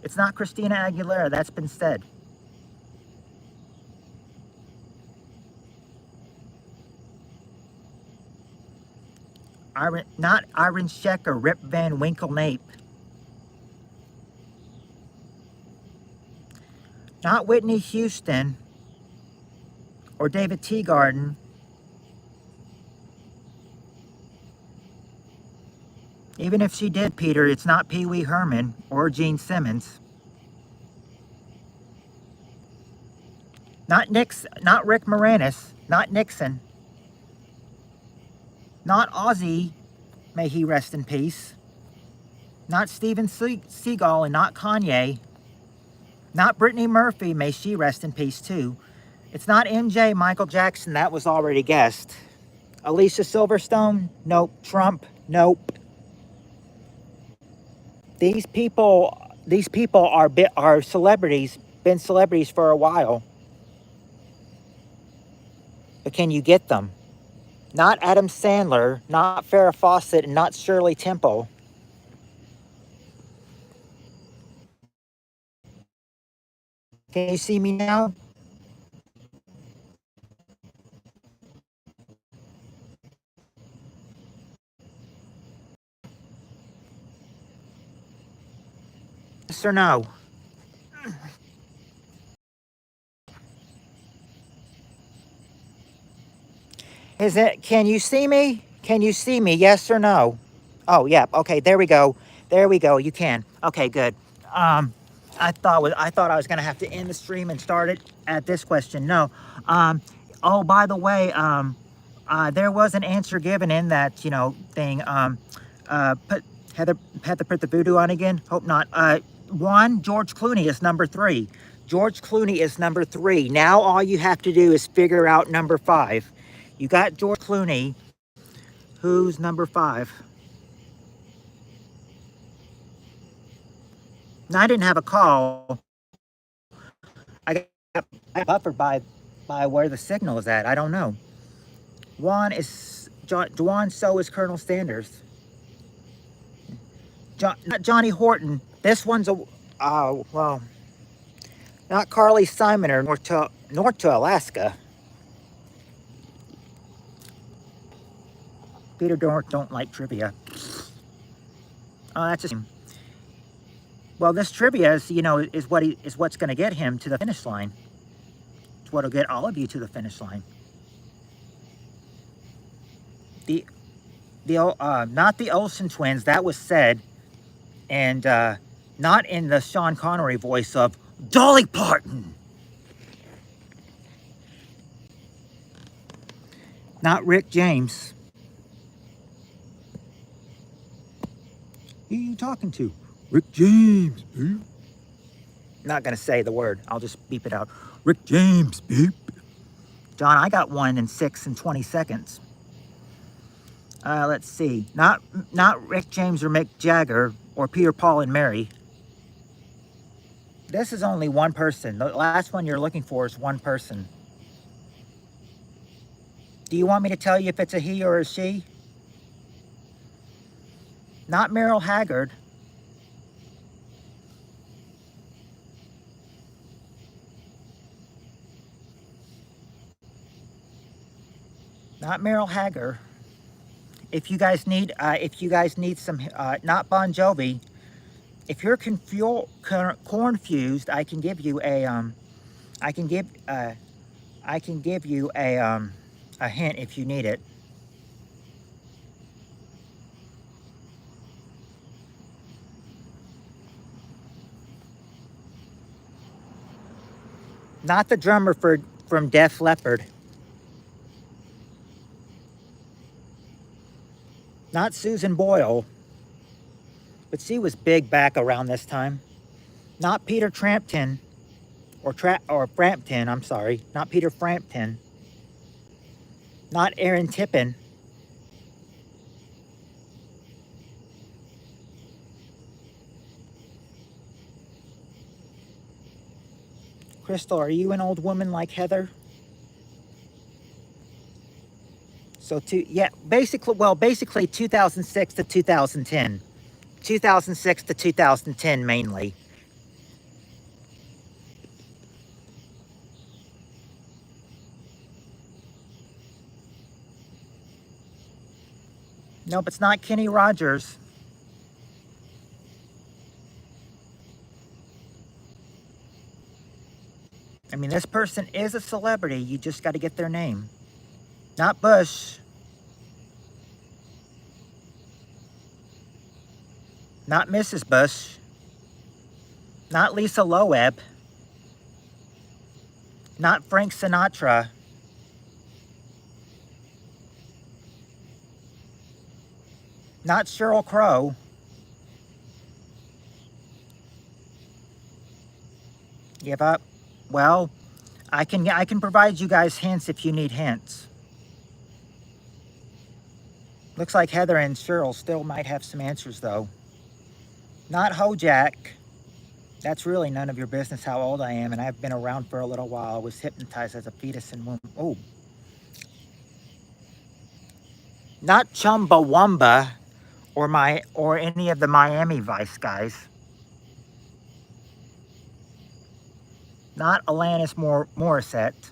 It's not Christina Aguilera. That's been said. Not Iron Sheck or Rip Van Winkle Nape. Not Whitney Houston or David Teagarden. 'Garden. Even if she did, Peter, it's not Pee Wee Herman or Gene Simmons. Not Nixon, not Rick Moranis, not Nixon, not Ozzy, may he rest in peace. Not Steven Seagal and not Kanye. Not Brittany Murphy, may she rest in peace too. It's not MJ, Michael Jackson, that was already guessed. Alicia Silverstone, nope. Trump, nope. These people are celebrities, been celebrities for a while. But can you get them? Not Adam Sandler, not Farrah Fawcett, and not Shirley Temple. Can you see me now? Yes or no? Is it, can you see me? Can you see me? Yes or no? Oh, yeah. Okay, there we go. There we go. You can. Okay, good. Um, I thought I was gonna have to end the stream and start it at this question. No. Oh, by the way, there was an answer given in that thing. Put Heather put the voodoo on again. Hope not. One, George Clooney is number 3. George Clooney is number 3. Now all you have to do is figure out number 5. You got George Clooney. Who's number 5? Now I didn't have a call. I got buffered by where the signal is at. I don't know. Juan is Juan. So is Colonel Sanders. Not Johnny Horton. This one's a well, not Carly Simon or north to Alaska. Peter don't like trivia. Oh, that's a shame. Well, this trivia is is what's going to get him to the finish line. It's what'll get all of you to the finish line. The not the Olsen twins. That was said, and not in the Sean Connery voice of Dolly Parton. Not Rick James. Who are you talking to? Rick James, beep. Not gonna say the word. I'll just beep it out. Rick James, beep. John, I got one in 6 and 20 seconds. Let's see. Not Rick James or Mick Jagger or Peter, Paul, and Mary. This is only one person. The last one you're looking for is one person. Do you want me to tell you if it's a he or a she? Not Merrill Haggard. Not Merrill Haggard. If you guys need some, not Bon Jovi. If you're confused, I can give you a a hint if you need it. Not the drummer from Def Leppard. Not Susan Boyle, but she was big back around this time. Not Peter Frampton, or Frampton, I'm sorry. Not Peter Frampton. Not Aaron Tippin. Crystal, are you an old woman like Heather? So basically 2006 to 2010. 2006 to 2010 mainly. Nope, it's not Kenny Rogers. I mean, this person is a celebrity. You just got to get their name. Not Bush. Not Mrs. Bush. Not Lisa Loeb. Not Frank Sinatra. Not Sheryl Crow. Give up? Well, I can provide you guys hints if you need hints. Looks like Heather and Cheryl still might have some answers though. Not Hojack. That's really none of your business how old I am, and I've been around for a little while. I was hypnotized as a fetus in womb. Oh. Not Chumbawamba or any of the Miami Vice guys. Not Alanis Morissette.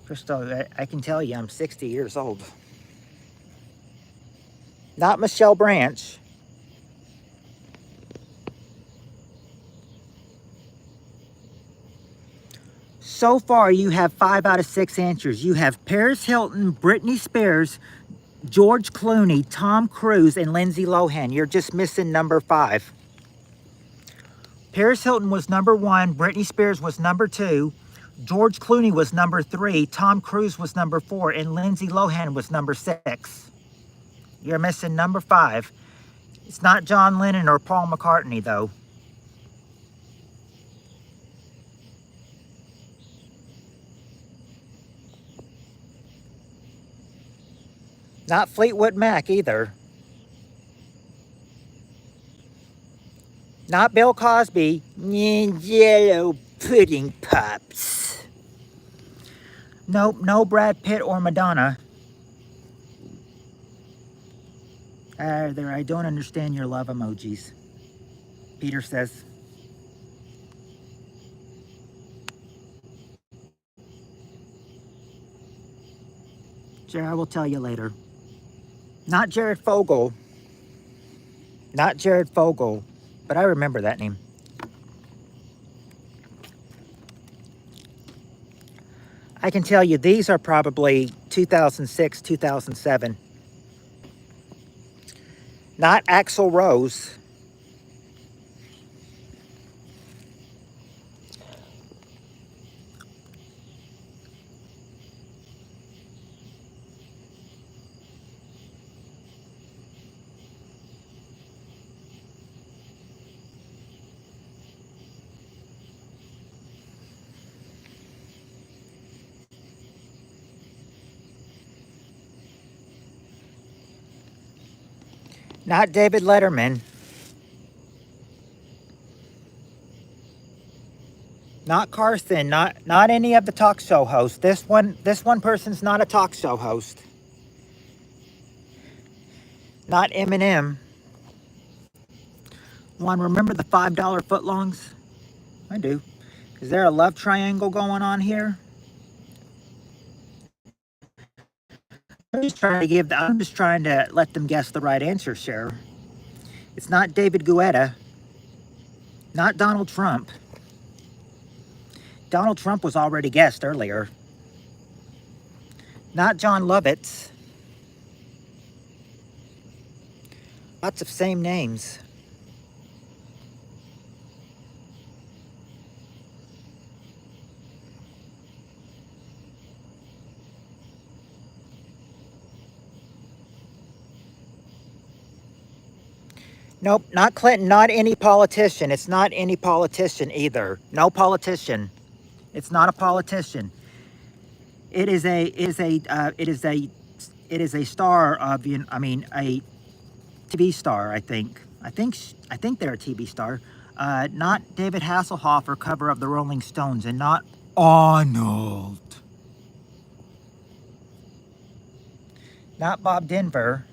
Crystal, I can tell you I'm 60 years old. Not Michelle Branch. So far, you have 5 out of 6 answers. You have Paris Hilton, Britney Spears, George Clooney, Tom Cruise, and Lindsay Lohan. You're just missing number 5. Paris Hilton was number 1. Britney Spears was number 2. George Clooney was number 3. Tom Cruise was number 4. And Lindsay Lohan was number 6. You're missing number 5. It's not John Lennon or Paul McCartney, though. Not Fleetwood Mac, either. Not Bill Cosby. Yellow pudding pops. Nope, no Brad Pitt or Madonna. There, I don't understand your love emojis. Peter says. Jared, I will tell you later. Not Jared Fogle. Not Jared Fogle, but I remember that name. I can tell you these are probably 2006, 2007. Not Axl Rose. Not David Letterman. Not Carson. Not any of the talk show hosts. This one person's not a talk show host. Not Eminem. Juan, remember the $5 footlongs? I do. Is there a love triangle going on here? I'm just trying to let them guess the right answer, Cher. It's not David Guetta. Not Donald Trump. Donald Trump was already guessed earlier. Not John Lovitz. Lots of same names. Nope, not Clinton, not any politician. It's not any politician either. No politician. It's not a politician. It is a star of, a TV star, I think. I think they're a TV star. Not David Hasselhoff, cover of the Rolling Stones, and not Arnold. Not Bob Denver.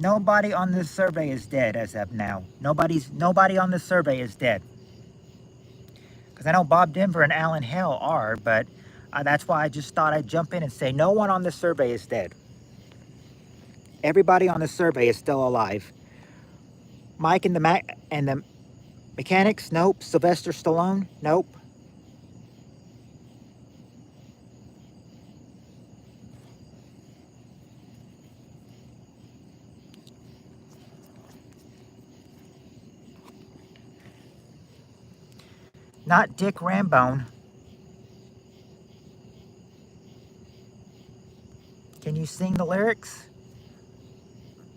Nobody on this survey is dead as of now. Nobody on this survey is dead. Because I know Bob Denver and Alan Hale are, but that's why I just thought I'd jump in and say no one on this survey is dead. Everybody on this survey is still alive. Mike and the mechanics, nope. Sylvester Stallone, nope. Not Dick Rambone. Can you sing the lyrics?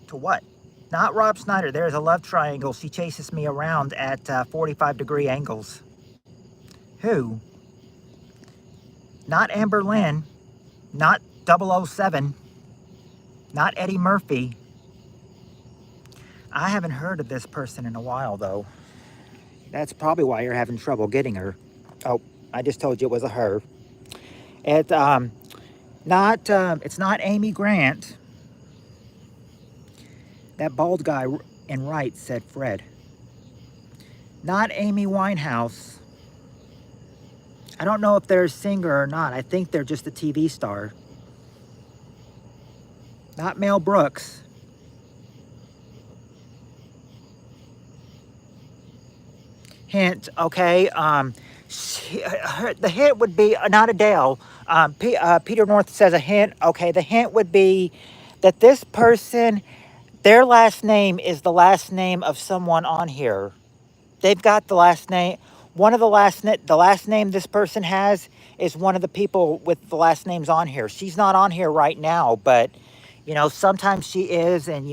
To what? Not Rob Schneider. There's a love triangle. She chases me around at 45-degree angles. Who? Not Amber Lynn. Not 007. Not Eddie Murphy. I haven't heard of this person in a while, though. That's probably why you're having trouble getting her. Oh, I just told you it was a her. It's not Amy Grant. That bald guy in right said Fred. Not Amy Winehouse. I don't know if they're a singer or not. I think they're just a TV star. Not Mel Brooks. Hint, okay. The hint would be not Adele. Peter North says a hint. Okay, the hint would be that this person, their last name is the last name of someone on here. They've got the last name. One of the last name this person has is one of the people with the last names on here. She's not on here right now, but sometimes she is, and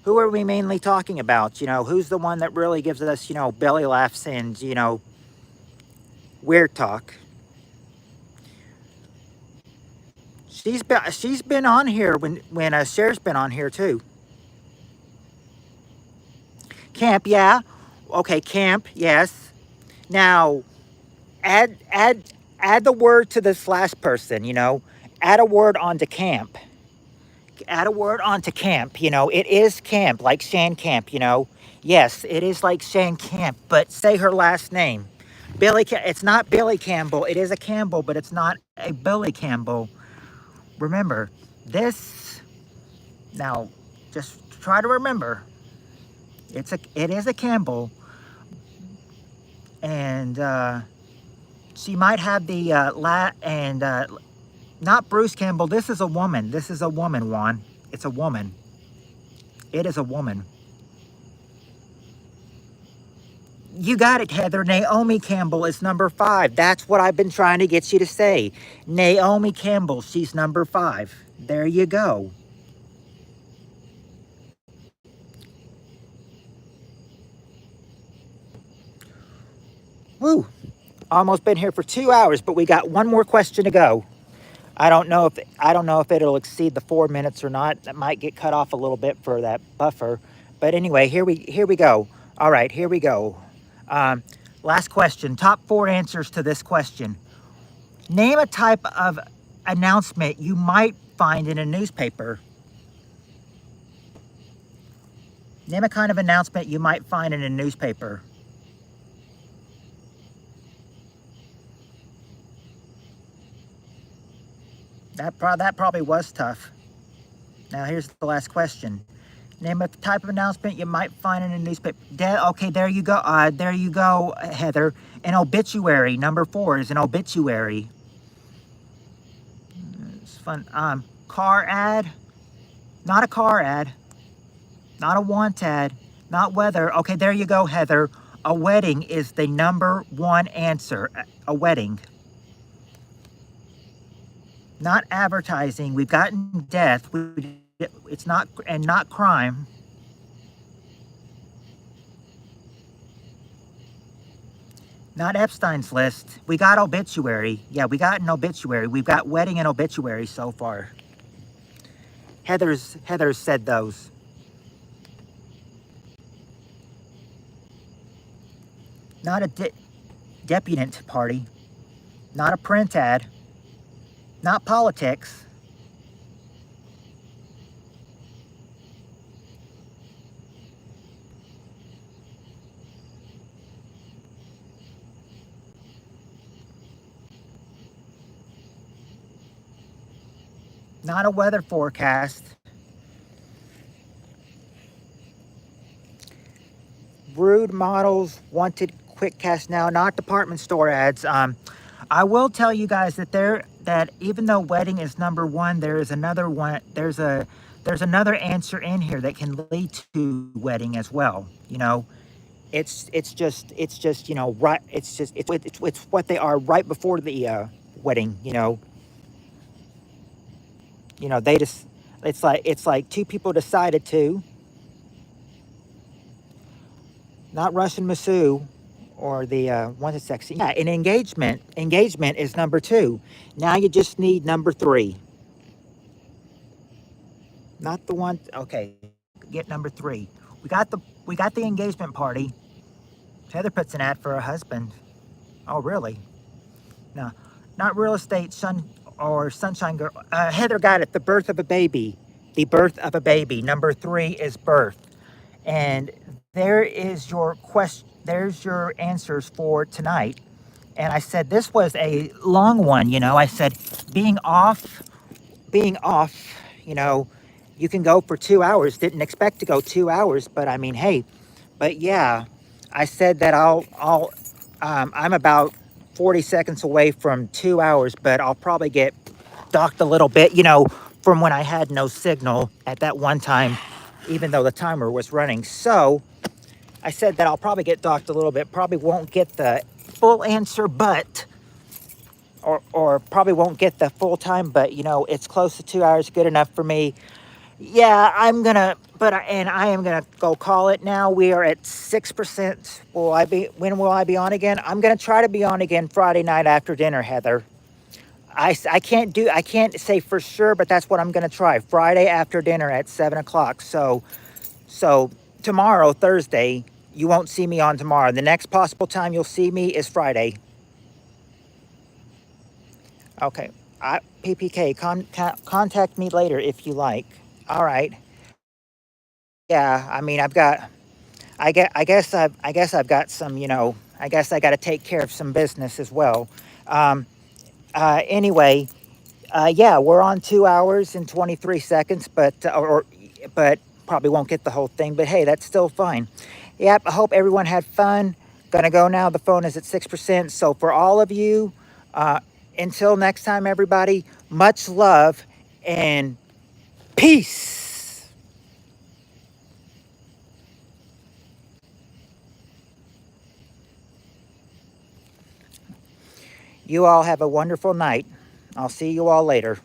who are we mainly talking about? Who's the one that really gives us, belly laughs and, weird talk? She's been on here when Cher's been on here too. Camp, yeah. Okay, camp, yes. Now, add the word to this last person, Add a word onto camp. Add a word onto camp, It is camp, like Shan Camp, Yes, it is like Shan Camp, but say her last name. It's not Billy Campbell. It is a Campbell, but it's not a Billy Campbell. Remember, this, now, just try to remember, it is a Campbell, and she might have the not Bruce Campbell. This is a woman. This is a woman, Juan. It's a woman. It is a woman. You got it, Heather. Naomi Campbell is number 5. That's what I've been trying to get you to say. Naomi Campbell, she's number 5. There you go. Woo. Almost been here for 2 hours, but we got one more question to go. I don't know if it'll exceed the 4 minutes or not. That might get cut off a little bit for that buffer. But anyway, here we go. All right, here we go. Last question. Top 4 answers to this question. Name a type of announcement you might find in a newspaper. Name a kind of announcement you might find in a newspaper. That probably was tough. Now here's the last question. Name a type of announcement you might find in a newspaper. Okay, there you go. There you go, Heather. An obituary. Number 4 is an obituary. It's fun. Car ad. Not a car ad. Not a want ad. Not weather. Okay, there you go, Heather. A wedding is the number 1 answer. A wedding. Not advertising. We've gotten death. It's not, and not crime. Not Epstein's List. We got obituary. Yeah, we got an obituary. We've got wedding and obituary so far. Heather's said those. Not a deputant party. Not a print ad. Not politics. Not a weather forecast. Rude models wanted quick cash now, not department store ads. I will tell you guys that even though wedding is number one, there is another one. There's another answer in here that can lead to wedding as well. It's just right. It's what they are right before the wedding. They just it's like two people decided to, not Russian Masu or the one that's sexy. Yeah, an engagement is number two. Now you just need number three, not the one. Okay, get number three. We got the engagement party. Heather puts an ad for her husband. Oh really? No, not real estate sun or sunshine girl. Heather got it. The birth of a baby. The birth of a baby. Number three is birth. And there is your question. There's your answers for tonight. And I said this was a long one. I said being off. You know, you can go for 2 hours. Didn't expect to go 2 hours, but I mean, hey, but yeah, I said that I'm about 40 seconds away from 2 hours, but I'll probably get docked a little bit. From when I had no signal at that one time, even though the timer was running. So I said that I'll probably get docked a little bit. Probably won't get the full answer, but or probably won't get the full time, but it's close to 2 hours, good enough for me. Yeah, I am gonna go call it now. We are at 6%. When will I be on again? I'm gonna try to be on again Friday night after dinner, Heather. I can't say for sure, but that's what I'm gonna try. Friday after dinner at 7 o'clock. So tomorrow, Thursday, you won't see me on tomorrow. The next possible time you'll see me is Friday. Okay. PPK, contact me later if you like. All right. Yeah, I mean, I guess I've got some, I guess I got to take care of some business as well. Um, anyway, yeah, we're on 2 hours and 23 seconds, but probably won't get the whole thing. But hey, that's still fine. Yep, I hope everyone had fun. Gonna go now. The phone is at 6%. So for all of you, uh, until next time, everybody, much love and peace. You all have a wonderful night. I'll see you all later.